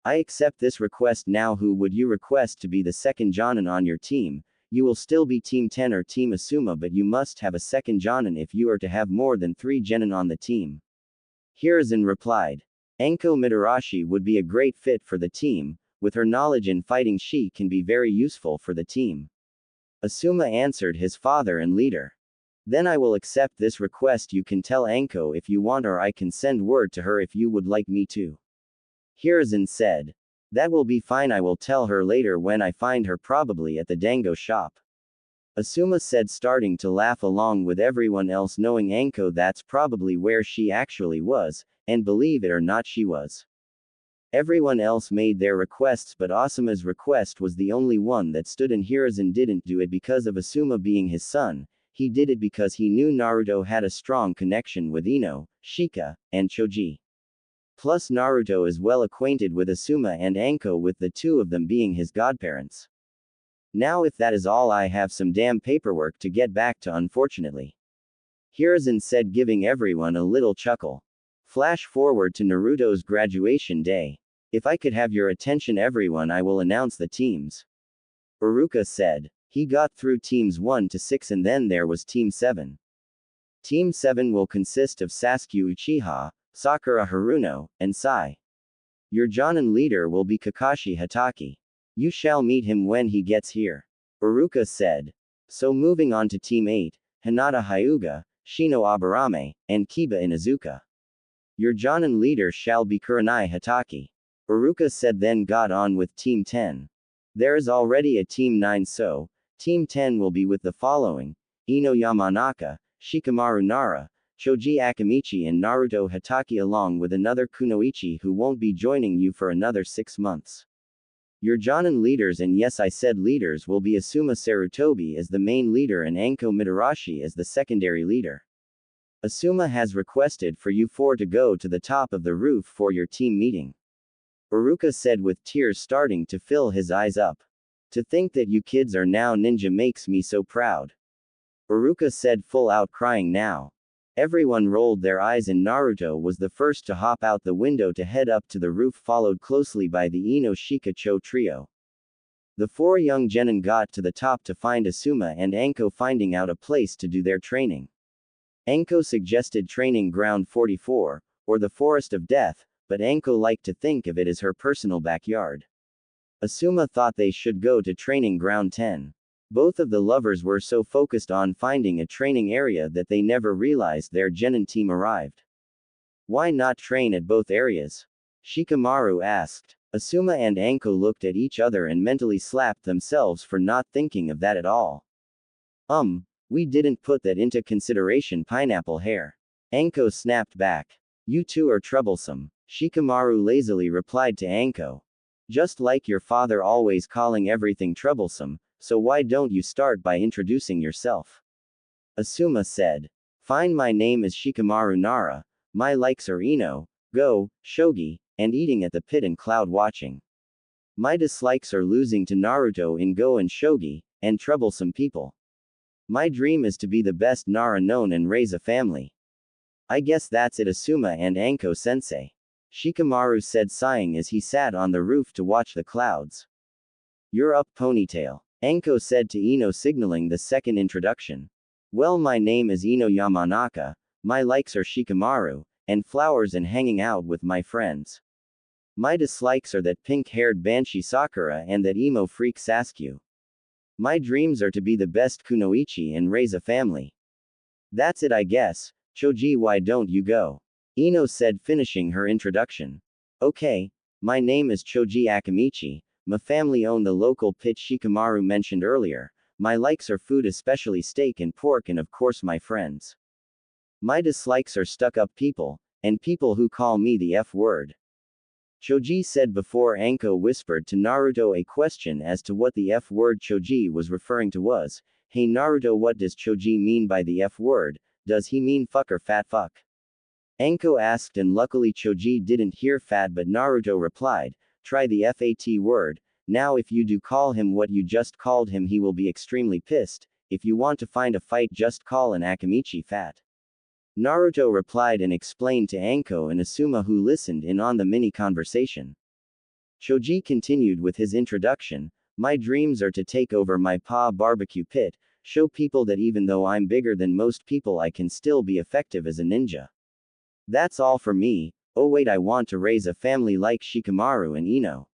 Speaker 1: I accept this request now. Who would you request to be the second Jonin on your team? You will still be Team 10 or Team Asuma, but you must have a second Jonin if you are to have more than 3 genin on the team. Hiruzen replied. Anko Mitarashi would be a great fit for the team. With her knowledge in fighting, she can be very useful for the team. Asuma answered his father and leader. Then I will accept this request. You can tell Anko if you want, or I can send word to her if you would like me to. Hiruzen said. That will be fine. I will tell her later when I find her, probably at the dango shop. Asuma said, starting to laugh along with everyone else, knowing Anko that's probably where she actually was, and believe it or not, she was. Everyone else made their requests, but Asuma's request was the only one that stood, and Hiruzen didn't do it because of Asuma being his son. He did it because he knew Naruto had a strong connection with Ino, Shika, and Choji. Plus Naruto is well acquainted with Asuma and Anko, with the two of them being his godparents. Now if that is all, I have some damn paperwork to get back to, unfortunately. Hiruzen said, giving everyone a little chuckle. Flash forward to Naruto's graduation day. If I could have your attention everyone, I will announce the teams. Iruka said. He got through teams 1 to 6 and then there was Team 7. Team 7 will consist of Sasuke Uchiha, Sakura Haruno, and Sai. Your Jonin leader will be Kakashi Hatake. You shall meet him when he gets here. Iruka said. So moving on to Team 8, Hinata Hyuga, Shino Aburame, and Kiba Inuzuka. Your Jonin leader shall be Kurenai Hatake. Iruka said, then got on with Team 10. There is already a Team 9, so Team 10 will be with the following: Ino Yamanaka, Shikamaru Nara, Choji Akamichi, and Naruto Hatake, along with another Kunoichi who won't be joining you for another 6 months. Your Jonin leaders, and yes, I said leaders, will be Asuma Sarutobi as the main leader and Anko Mitarashi as the secondary leader. Asuma has requested for you 4 to go to the top of the roof for your team meeting. Iruka said with tears starting to fill his eyes up. To think that you kids are now ninja makes me so proud. Iruka said, full out crying now. Everyone rolled their eyes and Naruto was the first to hop out the window to head up to the roof, followed closely by the Ino Shika Cho trio. The 4 young genin got to the top to find Asuma and Anko finding out a place to do their training. Anko suggested training ground 44, or the Forest of Death, but Anko liked to think of it as her personal backyard. Asuma thought they should go to training ground 10. Both of the lovers were so focused on finding a training area that they never realized their genin team arrived. Why not train at both areas? Shikamaru asked. Asuma and Anko looked at each other and mentally slapped themselves for not thinking of that at all. We didn't put that into consideration, pineapple hair. Anko snapped back. You two are troublesome. Shikamaru lazily replied to Anko. Just like your father always calling everything troublesome, so why don't you start by introducing yourself? Asuma said. Fine, my name is Shikamaru Nara, my likes are Ino, Go, Shogi, and eating at the pit and cloud watching. My dislikes are losing to Naruto in Go and Shogi, and troublesome people. My dream is to be the best Nara known and raise a family. I guess that's it, Asuma and Anko sensei. Shikamaru said, sighing as he sat on the roof to watch the clouds. You're up, ponytail. Anko said to Ino, signaling the second introduction. Well, my name is Ino Yamanaka, my likes are Shikamaru, and flowers and hanging out with my friends. My dislikes are that pink-haired banshee Sakura and that emo freak Sasuke. My dreams are to be the best kunoichi and raise a family. That's it, I guess. Choji, why don't you go? Ino said, finishing her introduction. Okay, my name is Choji Akamichi. My family own the local pit Shikamaru mentioned earlier. My likes are food, especially steak and pork, and of course my friends. My dislikes are stuck-up people, and people who call me the F word. Choji said before Anko whispered to Naruto a question as to what the F word Choji was referring to was, hey Naruto, what does Choji mean by the F word? Does he mean fuck or fat fuck? Anko asked, and luckily Choji didn't hear fat, but Naruto replied, try the FAT word. Now if you do call him what you just called him, he will be extremely pissed. If you want to find a fight, just call an Akamichi fat. Naruto replied and explained to Anko and Asuma, who listened in on the mini conversation. Choji continued with his introduction. My dreams are to take over my barbecue pit, show people that even though I'm bigger than most people I can still be effective as a ninja. That's all for me. Oh wait, I want to raise a family like Shikamaru and Ino.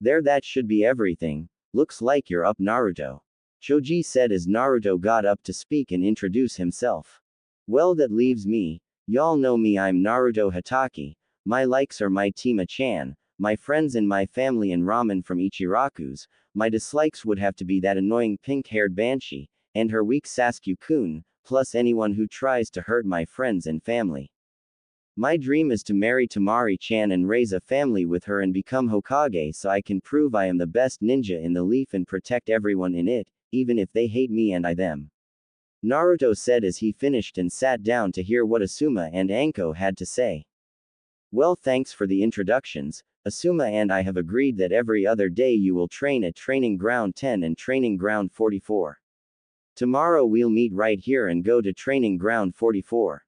Speaker 1: There, that should be everything. Looks like you're up, Naruto. Choji said as Naruto got up to speak and introduce himself. Well, that leaves me. Y'all know me, I'm Naruto Hatake. My likes are my Tima-chan, my friends and my family, and ramen from Ichiraku's. My dislikes would have to be that annoying pink-haired Banshee, and her weak Sasuke-kun, plus anyone who tries to hurt my friends and family. My dream is to marry Temari-chan and raise a family with her and become Hokage so I can prove I am the best ninja in the leaf and protect everyone in it, even if they hate me and I them. Naruto said as he finished and sat down to hear what Asuma and Anko had to say. Well, thanks for the introductions. Asuma and I have agreed that every other day you will train at Training Ground 10 and Training Ground 44. Tomorrow we'll meet right here and go to Training Ground 44.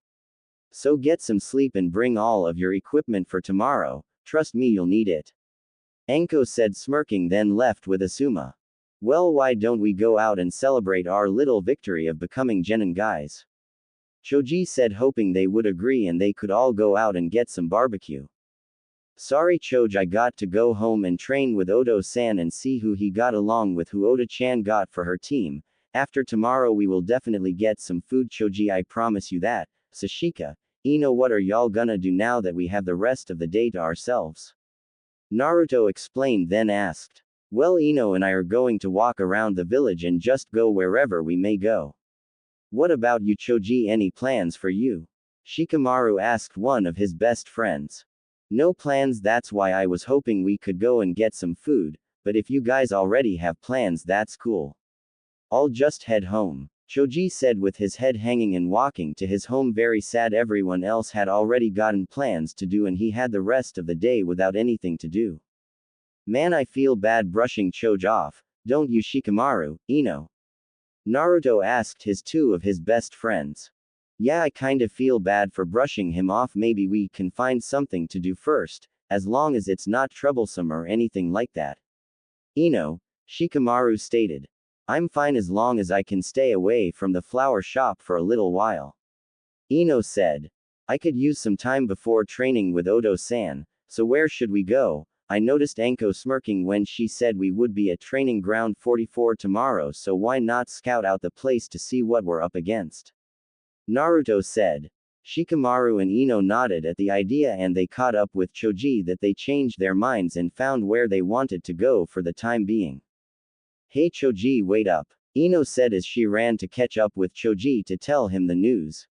Speaker 1: So get some sleep and bring all of your equipment for tomorrow, trust me you'll need it. Anko said, smirking, then left with Asuma. Well, why don't we go out and celebrate our little victory of becoming genin guys? Choji said, hoping they would agree and they could all go out and get some barbecue. Sorry Choj, I got to go home and train with Odo-san and see who he got along with, who Oda-chan got for her team. After tomorrow we will definitely get some food, Choji, I promise you that. Sashika, Ino, what are y'all gonna do now that we have the rest of the day to ourselves? Naruto explained, then asked. Well, Ino and I are going to walk around the village and just go wherever we may go. What about you, Choji, any plans for you? Shikamaru asked one of his best friends. No plans, that's why I was hoping we could go and get some food, but if you guys already have plans, that's cool. I'll just head home, Choji said with his head hanging and walking to his home, very sad. Everyone else had already gotten plans to do and he had the rest of the day without anything to do. Man, I feel bad brushing Choji off, don't you, Shikamaru, Ino? Naruto asked two of his best friends. Yeah, I kinda feel bad for brushing him off. Maybe we can find something to do first, as long as it's not troublesome or anything like that. Ino, Shikamaru stated. I'm fine as long as I can stay away from the flower shop for a little while. Ino said. I could use some time before training with Odo-san, so where should we go? I noticed Anko smirking when she said we would be at Training Ground 44 tomorrow, so why not scout out the place to see what we're up against? Naruto said. Shikamaru and Ino nodded at the idea and they caught up with Choji that they changed their minds and found where they wanted to go for the time being. Hey Choji, wait up, Ino said as she ran to catch up with Choji to tell him the news.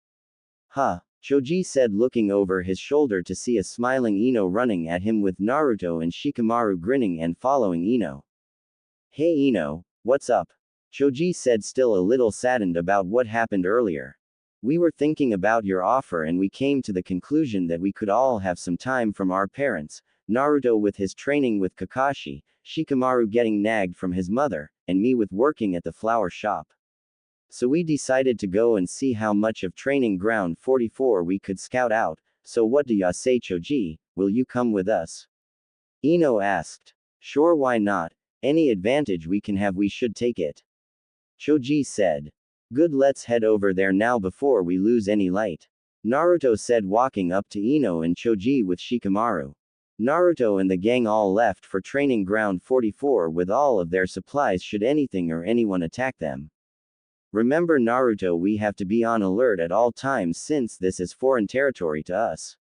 Speaker 1: Huh, Choji said, looking over his shoulder to see a smiling Ino running at him with Naruto and Shikamaru grinning and following Ino. Hey Ino, what's up? Choji said, still a little saddened about what happened earlier. We were thinking about your offer and we came to the conclusion that we could all have some time from our parents, Naruto with his training with Kakashi, Shikamaru getting nagged from his mother, and me with working at the flower shop. So we decided to go and see how much of Training Ground 44 we could scout out. So what do ya say, Choji, will you come with us? Ino asked. Sure, why not? Any advantage we can have, we should take it. Choji said. Good, let's head over there now before we lose any light. Naruto said, walking up to Ino and Choji with Shikamaru. Naruto and the gang all left for Training Ground 44 with all of their supplies should anything or anyone attack them. Remember Naruto, we have to be on alert at all times since this is foreign territory to us.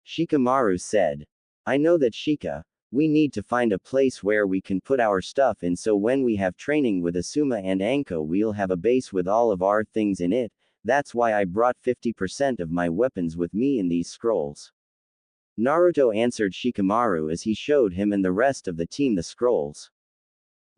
Speaker 1: Shikamaru said. I know that, Shika. We need to find a place where we can put our stuff in so when we have training with Asuma and Anko we'll have a base with all of our things in it. That's why I brought 50% of my weapons with me in these scrolls. Naruto answered Shikamaru as he showed him and the rest of the team the scrolls.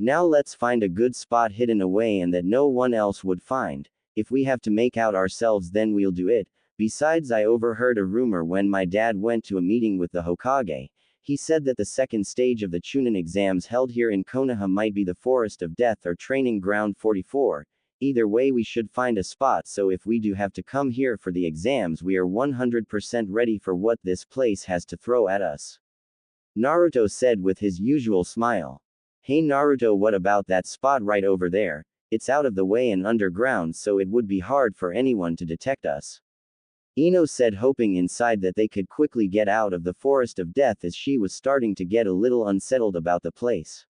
Speaker 1: Now let's find a good spot hidden away and that no one else would find. If we have to make out ourselves, then we'll do it. Besides, I overheard a rumor when my dad went to a meeting with the Hokage. He said that the second stage of the Chunin exams held here in Konoha might be the Forest of Death or Training Ground 44. Either way, we should find a spot, so if we do have to come here for the exams, we are 100% ready for what this place has to throw at us. Naruto said with his usual smile. Hey Naruto, what about that spot right over there? It's out of the way and underground, so it would be hard for anyone to detect us. Ino said, hoping inside that they could quickly get out of the forest of death, as she was starting to get a little unsettled about the place.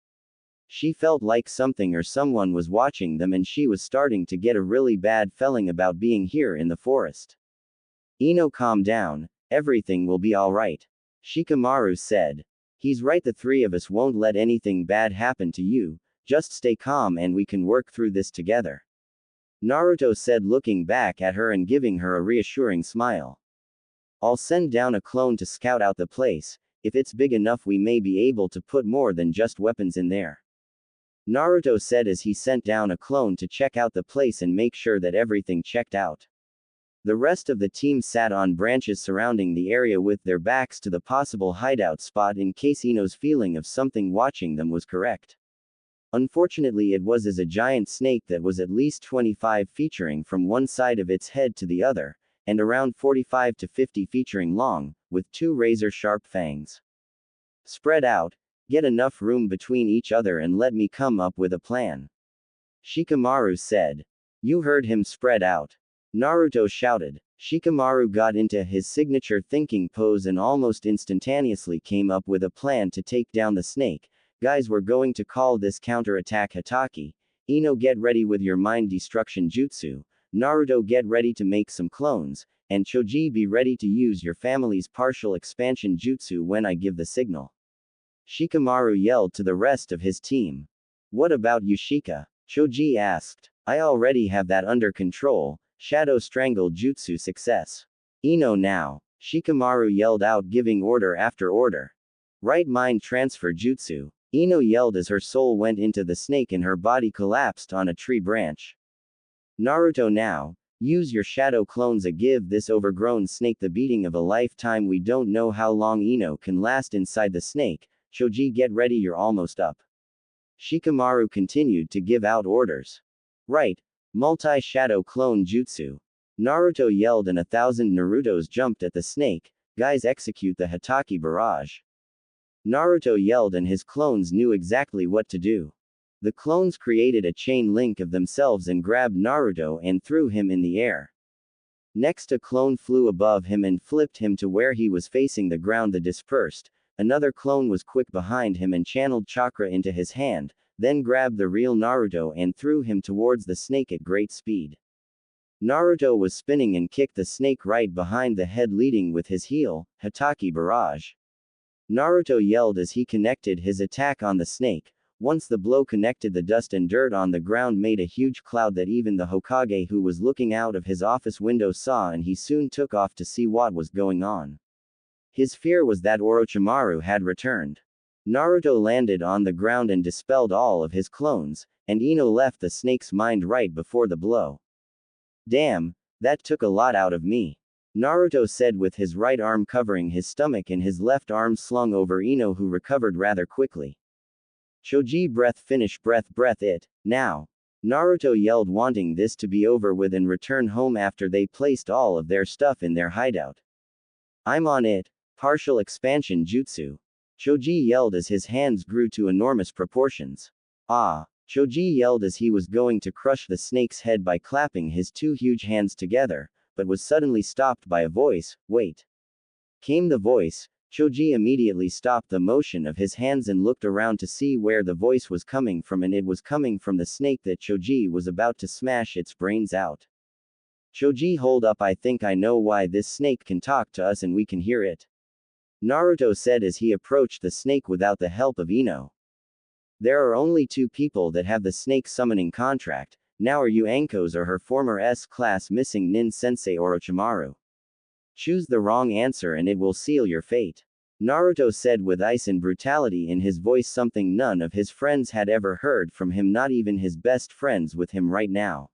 Speaker 1: She felt like something or someone was watching them, and she was starting to get a really bad feeling about being here in the forest. Ino, calm down, everything will be alright. Shikamaru said. He's right, the three of us won't let anything bad happen to you, just stay calm and we can work through this together. Naruto said, looking back at her and giving her a reassuring smile. I'll send down a clone to scout out the place. If it's big enough, we may be able to put more than just weapons in there. Naruto said as he sent down a clone to check out the place and make sure that everything checked out. The rest of the team sat on branches surrounding the area with their backs to the possible hideout spot in case Ino's feeling of something watching them was correct. Unfortunately, it was as a giant snake that was at least 25 featuring from one side of its head to the other, and around 45 to 50 featuring long, with 2 razor-sharp fangs. Spread out, get enough room between each other and let me come up with a plan. Shikamaru said. You heard him, spread out. Naruto shouted. Shikamaru got into his signature thinking pose and almost instantaneously came up with a plan to take down the snake. Guys, we're going to call this counterattack Hataki. Ino, get ready with your mind destruction jutsu. Naruto, get ready to make some clones. And Choji, be ready to use your family's partial expansion jutsu when I give the signal. Shikamaru yelled to the rest of his team. What about you, Shika? Choji asked. I already have that under control. Shadow Strangle Jutsu success. Ino now. Shikamaru yelled out, giving order after order. Right Mind Transfer Jutsu. Ino yelled as her soul went into the snake and her body collapsed on a tree branch. Naruto now. Use your shadow clones. Give this overgrown snake the beating of a lifetime. We don't know how long Ino can last inside the snake. Choji, get ready, you're almost up. Shikamaru continued to give out orders. Right. Multi-shadow clone jutsu. Naruto yelled and 1,000 Narutos jumped at the snake. Guys, execute the Hataki barrage. Naruto yelled and his clones knew exactly what to do. The clones created a chain link of themselves and grabbed Naruto and threw him in the air. Next, a clone flew above him and flipped him to where he was facing the ground. The dispersed. Another clone was quick behind him and channeled chakra into his hand, then grabbed the real Naruto and threw him towards the snake at great speed. Naruto was spinning and kicked the snake right behind the head, leading with his heel, Hataki barrage. Naruto yelled as he connected his attack on the snake. Once the blow connected, the dust and dirt on the ground made a huge cloud that even the Hokage, who was looking out of his office window, saw, and he soon took off to see what was going on. His fear was that Orochimaru had returned. Naruto landed on the ground and dispelled all of his clones, and Ino left the snake's mind right before the blow. Damn, that took a lot out of me. Naruto said with his right arm covering his stomach and his left arm slung over Ino, who recovered rather quickly. Choji, breath, finish, breath it, now. Naruto yelled, wanting this to be over with and return home after they placed all of their stuff in their hideout. I'm on it. Partial expansion jutsu. Choji yelled as his hands grew to enormous proportions. Ah! Choji yelled as he was going to crush the snake's head by clapping his 2 huge hands together, but was suddenly stopped by a voice. Wait! Came the voice. Choji immediately stopped the motion of his hands and looked around to see where the voice was coming from, and it was coming from the snake that Choji was about to smash its brains out. Choji, hold up, I think I know why this snake can talk to us and we can hear it. Naruto said as he approached the snake without the help of Ino. There are only 2 people that have the snake summoning contract. Now are you Anko's or her former S-class missing nin sensei Orochimaru? Choose the wrong answer and it will seal your fate. Naruto said with ice and brutality in his voice, something none of his friends had ever heard from him, not even his best friends with him right now.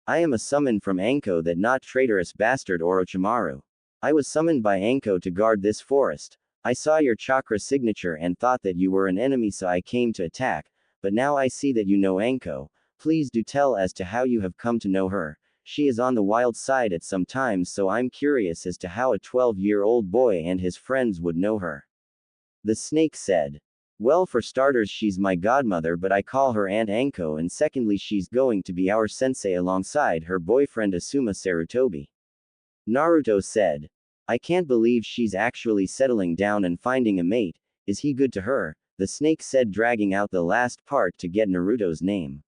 Speaker 1: I am a summon from Anko, that not traitorous bastard Orochimaru. I was summoned by Anko to guard this forest. I saw your chakra signature and thought that you were an enemy, so I came to attack, but now I see that you know Anko. Please do tell as to how you have come to know her. She is on the wild side at some times, so I'm curious as to how a 12-year-old boy and his friends would know her. The snake said. Well, for starters, she's my godmother, but I call her Aunt Anko, and secondly, she's going to be our sensei alongside her boyfriend Asuma Sarutobi. Naruto said. I can't believe she's actually settling down and finding a mate. Is he good to her? The snake said, dragging out the last part to get Naruto's name.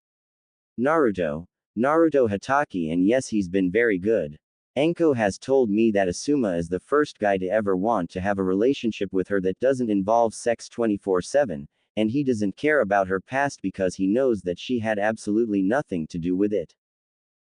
Speaker 1: Naruto Hatake, and yes, he's been very good. Anko has told me that Asuma is the first guy to ever want to have a relationship with her that doesn't involve sex 24/7, and he doesn't care about her past because he knows that she had absolutely nothing to do with it.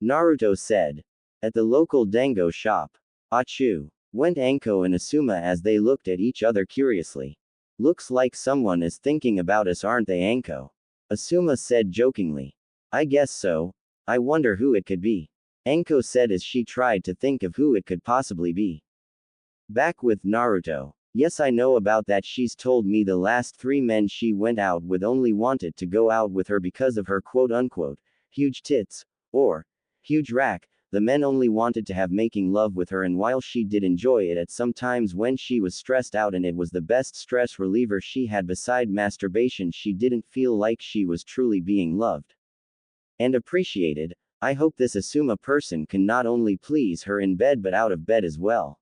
Speaker 1: Naruto said. At the local dango shop. Achu. Went Anko and Asuma as they looked at each other curiously. Looks like someone is thinking about us, aren't they, Anko? Asuma said jokingly. I guess so. I wonder who it could be. Anko said as she tried to think of who it could possibly be. Back with Naruto. Yes, I know about that. She's told me the last 3 men she went out with only wanted to go out with her because of her quote-unquote huge tits, or huge rack. The men only wanted to have making love with her, and while she did enjoy it at some times when she was stressed out and it was the best stress reliever she had beside masturbation, she didn't feel like she was truly being loved and appreciated. I hope this Asuma person can not only please her in bed but out of bed as well.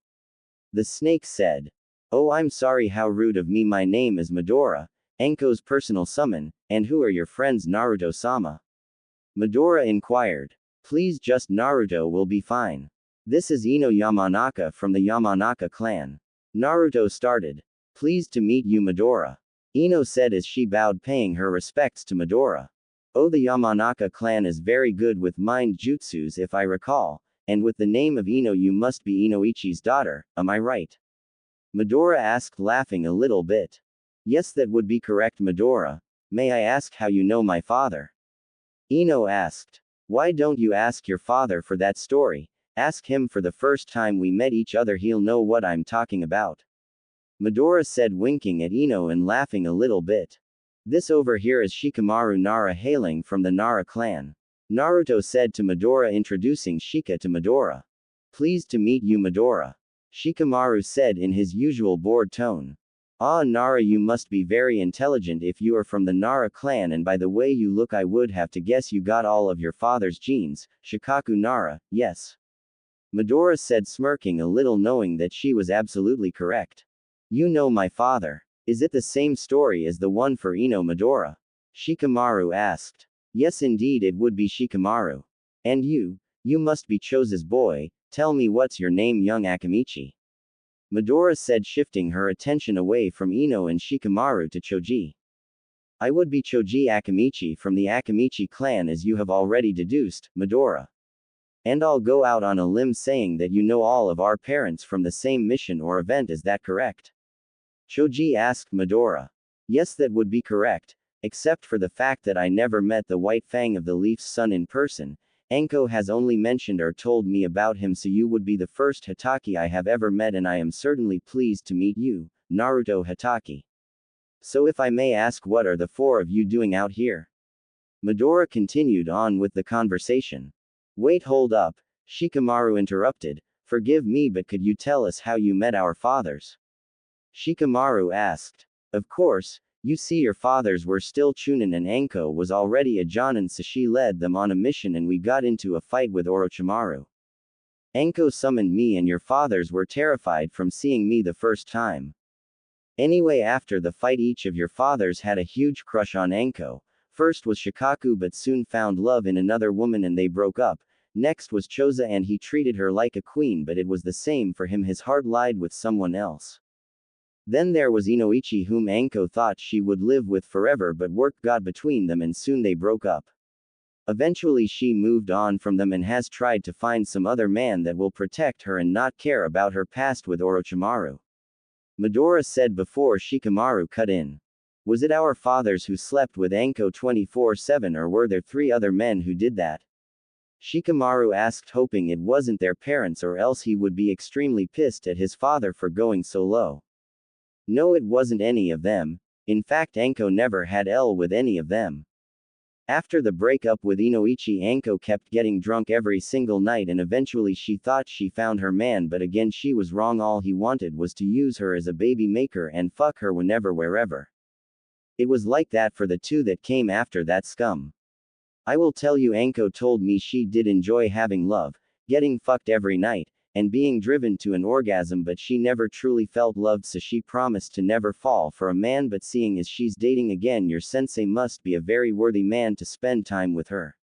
Speaker 1: The snake said. Oh, I'm sorry, how rude of me. My name is Midora, Anko's personal summon, and who are your friends, Naruto-sama? Midora inquired. Please, just Naruto will be fine. This is Ino Yamanaka from the Yamanaka clan. Naruto started. Pleased to meet you, Midora. Ino said as she bowed, paying her respects to Midora. Oh, the Yamanaka clan is very good with mind jutsus if I recall, and with the name of Ino you must be Inoichi's daughter, am I right? Midora asked, laughing a little bit. Yes, that would be correct, Midora. May I ask how you know my father? Ino asked. Why don't you ask your father for that story? Ask him for the first time we met each other, he'll know what I'm talking about. Midora said, winking at Ino and laughing a little bit. This over here is Shikamaru Nara, hailing from the Nara clan. Naruto said to Midora, introducing Shika to Midora. Pleased to meet you, Midora. Shikamaru said in his usual bored tone. Ah, Nara, you must be very intelligent if you are from the Nara clan, and by the way you look I would have to guess you got all of your father's genes. Shikaku Nara, yes. Midora said, smirking a little, knowing that she was absolutely correct. You know my father. Is it the same story as the one for Ino, Midora? Shikamaru asked. Yes, indeed, it would be Shikamaru. And you must be Chose's boy. Tell me, what's your name, young Akamichi? Midora said, shifting her attention away from Ino and Shikamaru to Choji. I would be Choji Akamichi from the Akamichi clan, as you have already deduced, Midora. And I'll go out on a limb saying that you know all of our parents from the same mission or event, is that correct? Choji asked Midora. Yes, that would be correct, except for the fact that I never met the White Fang of the Leaf's son in person. Anko has only mentioned or told me about him, so you would be the first Hatake I have ever met, and I am certainly pleased to meet you, Naruto Hatake. So if I may ask, what are the 4 of you doing out here? Midora continued on with the conversation. Wait, hold up, Shikamaru interrupted. Forgive me, but could you tell us how you met our fathers? Shikamaru asked. Of course. You see, your fathers were still Chunin and Anko was already a Jonin, so she led them on a mission and we got into a fight with Orochimaru. Anko summoned me and your fathers were terrified from seeing me the first time. Anyway, after the fight each of your fathers had a huge crush on Anko. First was Shikaku, but soon found love in another woman and they broke up. Next was Choza, and he treated her like a queen, but it was the same for him, his heart lied with someone else. Then there was Inoichi, whom Anko thought she would live with forever, but work got between them and soon they broke up. Eventually she moved on from them and has tried to find some other man that will protect her and not care about her past with Orochimaru. Midora said before Shikamaru cut in. Was it our fathers who slept with Anko 24/7, or were there 3 other men who did that? Shikamaru asked, hoping it wasn't their parents, or else he would be extremely pissed at his father for going so low. No, it wasn't any of them. In fact, Anko never had L with any of them. After the breakup with Inoichi, Anko kept getting drunk every single night and eventually she thought she found her man, but again she was wrong. All he wanted was to use her as a baby maker and fuck her whenever wherever. It was like that for the two that came after that scum. I will tell you, Anko told me she did enjoy having love, getting fucked every night, and being driven to an orgasm, but she never truly felt loved, so she promised to never fall for a man. But seeing as she's dating again, your sensei must be a very worthy man to spend time with her.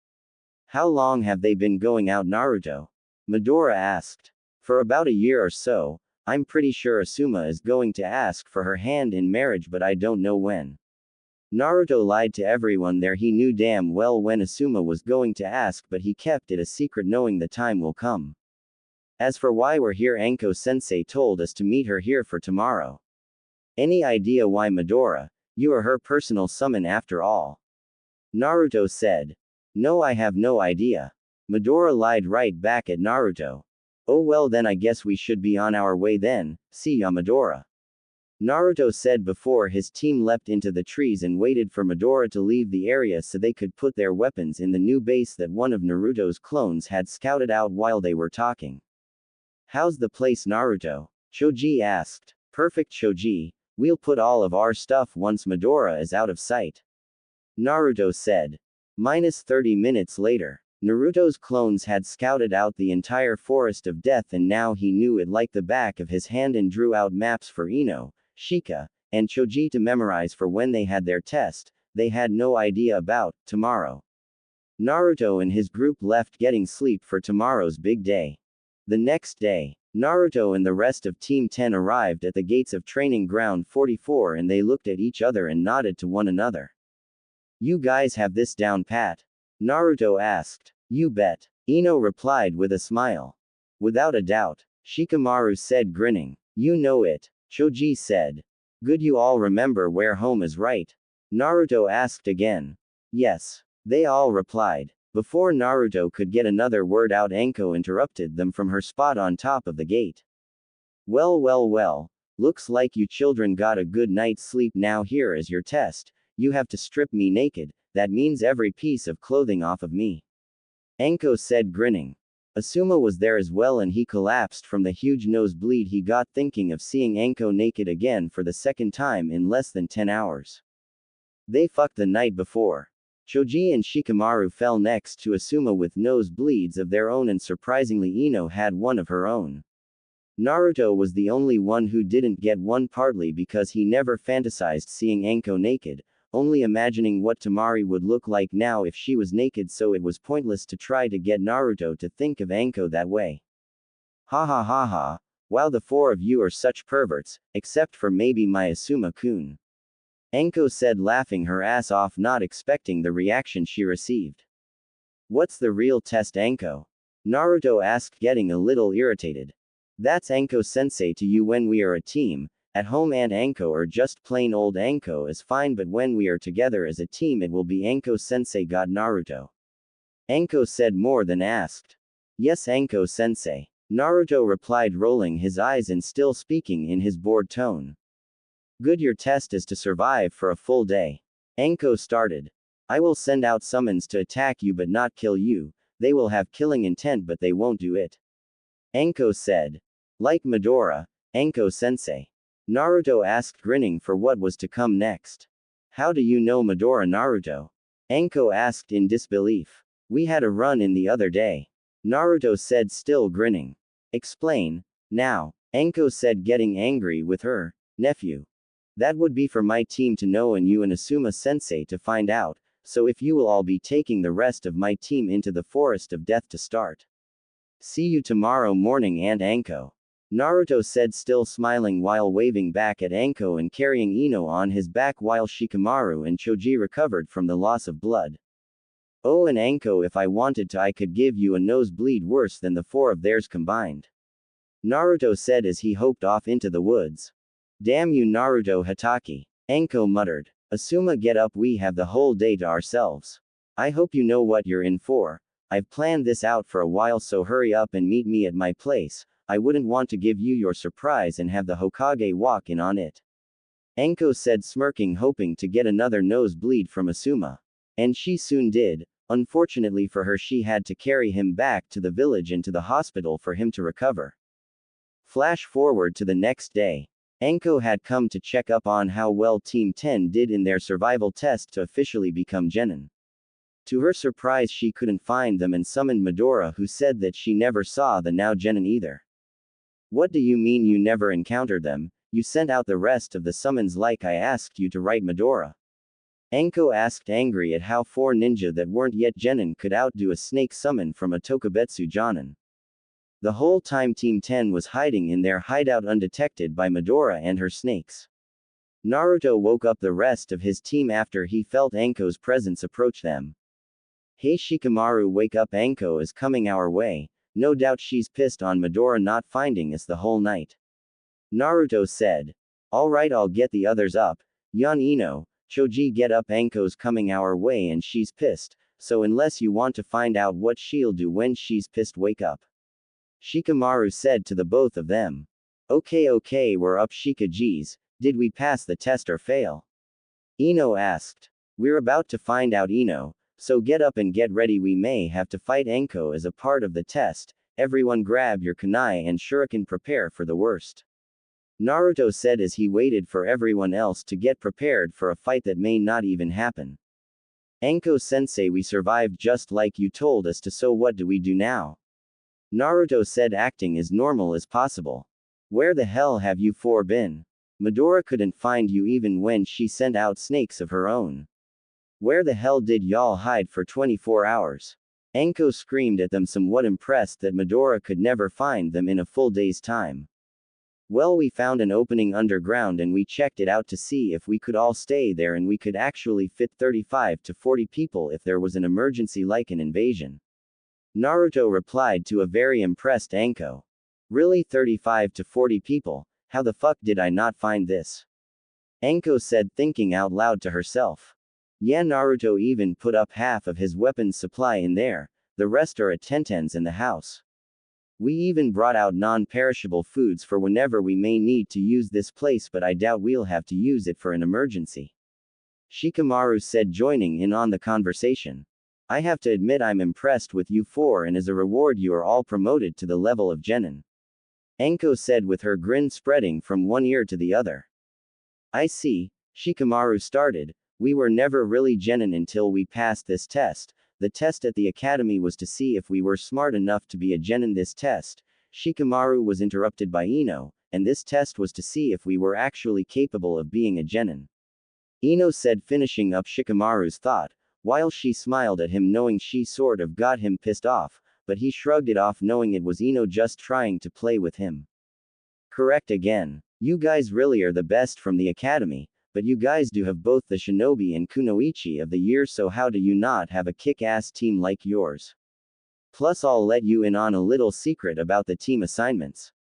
Speaker 1: How long have they been going out, Naruto? Midora asked. For about a year or so. I'm pretty sure Asuma is going to ask for her hand in marriage, but I don't know when. Naruto lied to everyone there. He knew damn well when Asuma was going to ask, but he kept it a secret, knowing the time will come. As for why we're here, Anko-sensei told us to meet her here for tomorrow. Any idea why, Midora? You are her personal summon after all. Naruto said. No, I have no idea. Midora lied right back at Naruto. Oh well, then I guess we should be on our way then. See ya, Midora. Naruto said before his team leapt into the trees and waited for Midora to leave the area so they could put their weapons in the new base that one of Naruto's clones had scouted out while they were talking. How's the place, Naruto? Choji asked. Perfect, Choji. We'll put all of our stuff once Midora is out of sight. Naruto said. -30 minutes later. Naruto's clones had scouted out the entire Forest of Death and now he knew it like the back of his hand and drew out maps for Ino, Shika, and Choji to memorize for when they had their test. They had no idea about tomorrow. Naruto and his group left getting sleep for tomorrow's big day. The next day, Naruto and the rest of Team 10 arrived at the gates of Training Ground 44 and they looked at each other and nodded to one another. You guys have this down pat? Naruto asked. You bet. Ino replied with a smile. Without a doubt. Shikamaru said, grinning. You know it. Choji said. Good, you all remember where home is, right? Naruto asked again. Yes. They all replied. Before Naruto could get another word out, Anko interrupted them from her spot on top of the gate. Well, looks like you children got a good night's sleep. Now here is your test. You have to strip me naked, that means every piece of clothing off of me. Anko said, grinning. Asuma was there as well and he collapsed from the huge nosebleed he got thinking of seeing Anko naked again for the second time in less than 10 hours. They fucked the night before. Choji and Shikamaru fell next to Asuma with nosebleeds of their own and surprisingly Ino had one of her own. Naruto was the only one who didn't get one, partly because he never fantasized seeing Anko naked, only imagining what Temari would look like now if she was naked, so it was pointless to try to get Naruto to think of Anko that way. Ha ha ha ha. Wow, the four of you are such perverts, except for maybe my Asuma-kun. Anko said, laughing her ass off, not expecting the reaction she received. What's the real test, Anko? Naruto asked, getting a little irritated. That's Anko-sensei to you when we are a team. At home and Anko or just plain old Anko is fine, but when we are together as a team it will be Anko-sensei, got Naruto. Anko said, more than asked. Yes, Anko-sensei. Naruto replied, rolling his eyes and still speaking in his bored tone. Good, your test is to survive for a full day. Anko started. I will send out summons to attack you but not kill you. They will have killing intent but they won't do it. Anko said. Like Midora, Anko-sensei. Naruto asked, grinning for what was to come next. How do you know Midora, Naruto? Anko asked in disbelief. We had a run-in the other day. Naruto said, still grinning. Explain. Now. Anko said, getting angry with her nephew. That would be for my team to know and you and Asuma-sensei to find out, so if you will all be taking the rest of my team into the Forest of Death to start. See you tomorrow morning, and Anko. Naruto said, still smiling while waving back at Anko and carrying Ino on his back while Shikamaru and Choji recovered from the loss of blood. Oh, and Anko, if I wanted to I could give you a nosebleed worse than the four of theirs combined. Naruto said as he hopped off into the woods. Damn you, Naruto Hatake. Anko muttered. Asuma, get up, we have the whole day to ourselves. I hope you know what you're in for. I've planned this out for a while, so hurry up and meet me at my place. I wouldn't want to give you your surprise and have the Hokage walk in on it. Anko said, smirking, hoping to get another nosebleed from Asuma. And she soon did. Unfortunately for her, she had to carry him back to the village and to the hospital for him to recover. Flash forward to the next day. Anko had come to check up on how well Team 10 did in their survival test to officially become genin. To her surprise, she couldn't find them and summoned Midora, who said that she never saw the now genin either. What do you mean you never encountered them? You sent out the rest of the summons like I asked you to, right, Midora? Anko asked, angry at how 4 ninja that weren't yet genin could outdo a snake summon from a Tokubetsu Jonin. The whole time Team 10 was hiding in their hideout undetected by Midora and her snakes. Naruto woke up the rest of his team after he felt Anko's presence approach them. Hey Shikamaru, wake up, Anko is coming our way. No doubt she's pissed on Midora not finding us the whole night. Naruto said. Alright, I'll get the others up. Yan Ino, Choji, get up, Anko's coming our way and she's pissed, so unless you want to find out what she'll do when she's pissed, wake up. Shikamaru said to the both of them. Okay, we're up, Shika-G's. Did we pass the test or fail? Ino asked. We're about to find out, Ino, so get up and get ready, we may have to fight Anko as a part of the test. Everyone grab your kunai and shuriken, prepare for the worst. Naruto said as he waited for everyone else to get prepared for a fight that may not even happen. Anko-sensei, we survived just like you told us to, so what do we do now? Naruto said, acting as normal as possible. Where the hell have you 4 been? Midora couldn't find you even when she sent out snakes of her own. Where the hell did y'all hide for 24 hours? Anko screamed at them, somewhat impressed that Midora could never find them in a full day's time. Well, we found an opening underground and we checked it out to see if we could all stay there and we could actually fit 35 to 40 people if there was an emergency like an invasion. Naruto replied to a very impressed Anko. Really, 35 to 40 people? How the fuck did I not find this? Anko said, thinking out loud to herself. Yeah, Naruto even put up half of his weapons supply in there, the rest are at Tenten's in the house. We even brought out non-perishable foods for whenever we may need to use this place, but I doubt we'll have to use it for an emergency. Shikamaru said, joining in on the conversation. I have to admit I'm impressed with you 4, and as a reward you are all promoted to the level of genin. Anko said with her grin spreading from one ear to the other. I see, Shikamaru started, we were never really genin until we passed this test. The test at the academy was to see if we were smart enough to be a genin. This test, Shikamaru was interrupted by Ino, and this test was to see if we were actually capable of being a genin. Ino said, finishing up Shikamaru's thought, while she smiled at him knowing she sort of got him pissed off, but he shrugged it off knowing it was Ino just trying to play with him. Correct again. You guys really are the best from the academy, but you guys do have both the shinobi and kunoichi of the year, so how do you not have a kick-ass team like yours? Plus, I'll let you in on a little secret about the team assignments.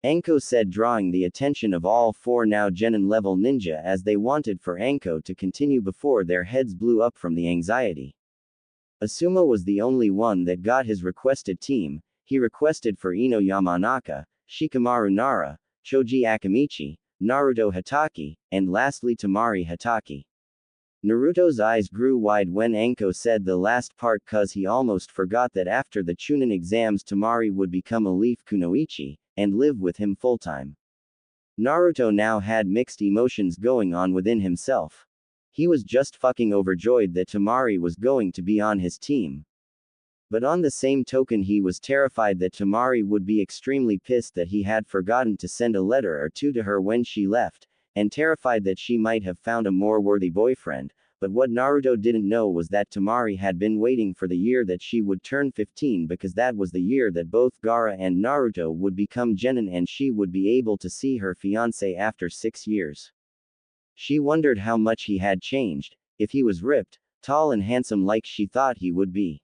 Speaker 1: Anko said, drawing the attention of all 4 now genin level ninja as they wanted for Anko to continue before their heads blew up from the anxiety. Asuma was the only one that got his requested team. He requested for Ino Yamanaka, Shikamaru Nara, Choji Akamichi, Naruto Hatake, and lastly Temari Hatake. Naruto's eyes grew wide when Anko said the last part, cause he almost forgot that after the Chunin exams Temari would become a leaf kunoichi, and live with him full-time. Naruto now had mixed emotions going on within himself. He was just fucking overjoyed that Temari was going to be on his team. But on the same token he was terrified that Temari would be extremely pissed that he had forgotten to send a letter or two to her when she left, and terrified that she might have found a more worthy boyfriend. But what Naruto didn't know was that Temari had been waiting for the year that she would turn 15, because that was the year that both Gaara and Naruto would become genin and she would be able to see her fiancé after 6 years. She wondered how much he had changed, if he was ripped, tall and handsome like she thought he would be.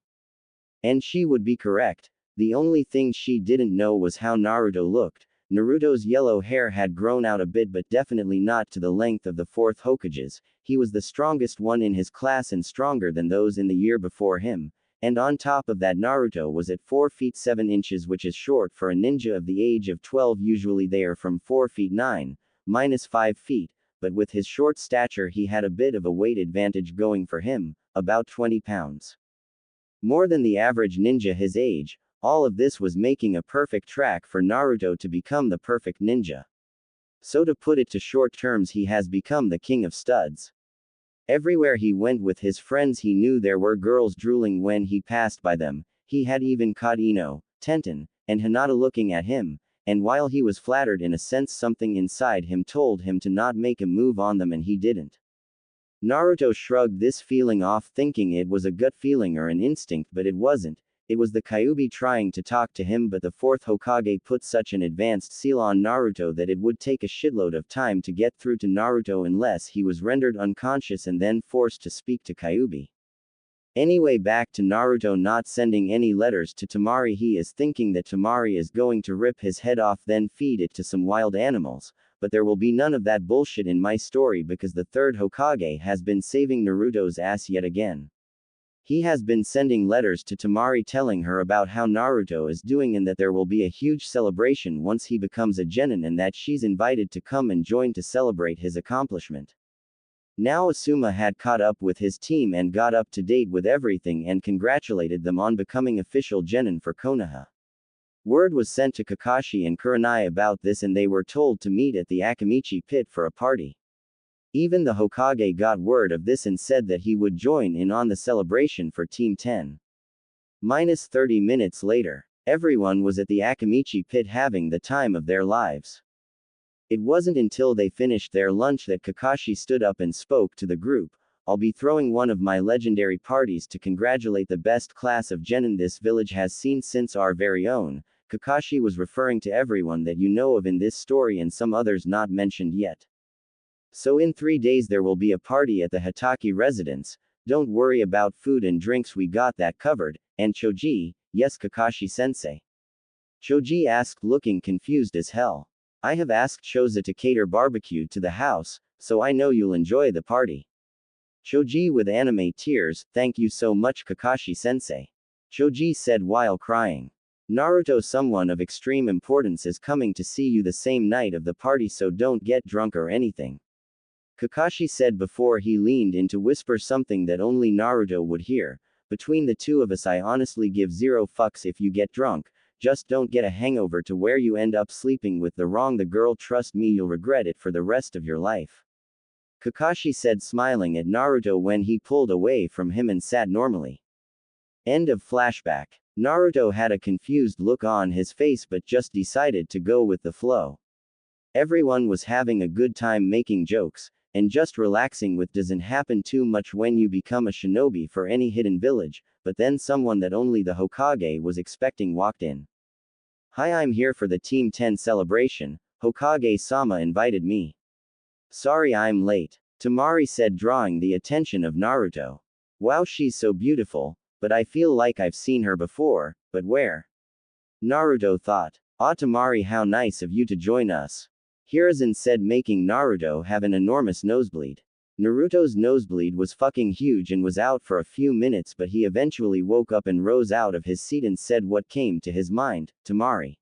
Speaker 1: And she would be correct. The only thing she didn't know was how Naruto looked. Naruto's yellow hair had grown out a bit, but definitely not to the length of the 4th Hokages. He was the strongest one in his class and stronger than those in the year before him. And on top of that, Naruto was at 4 feet 7 inches, which is short for a ninja of the age of 12. Usually they are from 4 feet 9, minus 5 feet, but with his short stature he had a bit of a weight advantage going for him, about 20 pounds. More than the average ninja his age, all of this was making a perfect track for Naruto to become the perfect ninja. So to put it to short terms, he has become the king of studs. Everywhere he went with his friends he knew there were girls drooling when he passed by them. He had even caught Ino, Tenten, and Hinata looking at him, and while he was flattered in a sense, something inside him told him to not make a move on them, and he didn't. Naruto shrugged this feeling off, thinking it was a gut feeling or an instinct, but it wasn't. It was the Kyuubi trying to talk to him, but the fourth Hokage put such an advanced seal on Naruto that it would take a shitload of time to get through to Naruto unless he was rendered unconscious and then forced to speak to Kyuubi. Anyway, back to Naruto not sending any letters to Temari. He is thinking that Temari is going to rip his head off then feed it to some wild animals, but there will be none of that bullshit in my story because the third Hokage has been saving Naruto's ass yet again. He has been sending letters to Temari telling her about how Naruto is doing and that there will be a huge celebration once he becomes a genin and that she's invited to come and join to celebrate his accomplishment. Now Asuma had caught up with his team and got up to date with everything and congratulated them on becoming official genin for Konoha. Word was sent to Kakashi and Kurenai about this and they were told to meet at the Akamichi pit for a party. Even the Hokage got word of this and said that he would join in on the celebration for Team 10. 30 minutes later, everyone was at the Akamichi pit having the time of their lives. It wasn't until they finished their lunch that Kakashi stood up and spoke to the group. I'll be throwing one of my legendary parties to congratulate the best class of genin this village has seen since our very own. Kakashi was referring to everyone that you know of in this story and some others not mentioned yet. So in 3 days there will be a party at the Hitaki residence. Don't worry about food and drinks, we got that covered. And Choji, yes Kakashi-sensei? Choji asked, looking confused as hell. I have asked Choza to cater barbecue to the house, so I know you'll enjoy the party. Choji with anime tears, thank you so much Kakashi-sensei. Choji said while crying. Naruto, someone of extreme importance is coming to see you the same night of the party, so don't get drunk or anything. Kakashi said before he leaned in to whisper something that only Naruto would hear. Between the two of us I honestly give zero fucks if you get drunk, just don't get a hangover to where you end up sleeping with the wrong girl, trust me you'll regret it for the rest of your life. Kakashi said, smiling at Naruto when he pulled away from him and sat normally. End of flashback. Naruto had a confused look on his face but just decided to go with the flow. Everyone was having a good time making jokes, and just relaxing with doesn't happen too much when you become a shinobi for any hidden village, but then someone that only the Hokage was expecting walked in. Hi, I'm here for the Team 10 celebration, Hokage-sama invited me. Sorry I'm late, Temari said, drawing the attention of Naruto. Wow, she's so beautiful, but I feel like I've seen her before, but where? Naruto thought. Ah, Temari, how nice of you to join us. Hiruzen said, making Naruto have an enormous nosebleed. Naruto's nosebleed was fucking huge and was out for a few minutes, but he eventually woke up and rose out of his seat and said what came to his mind, Temari.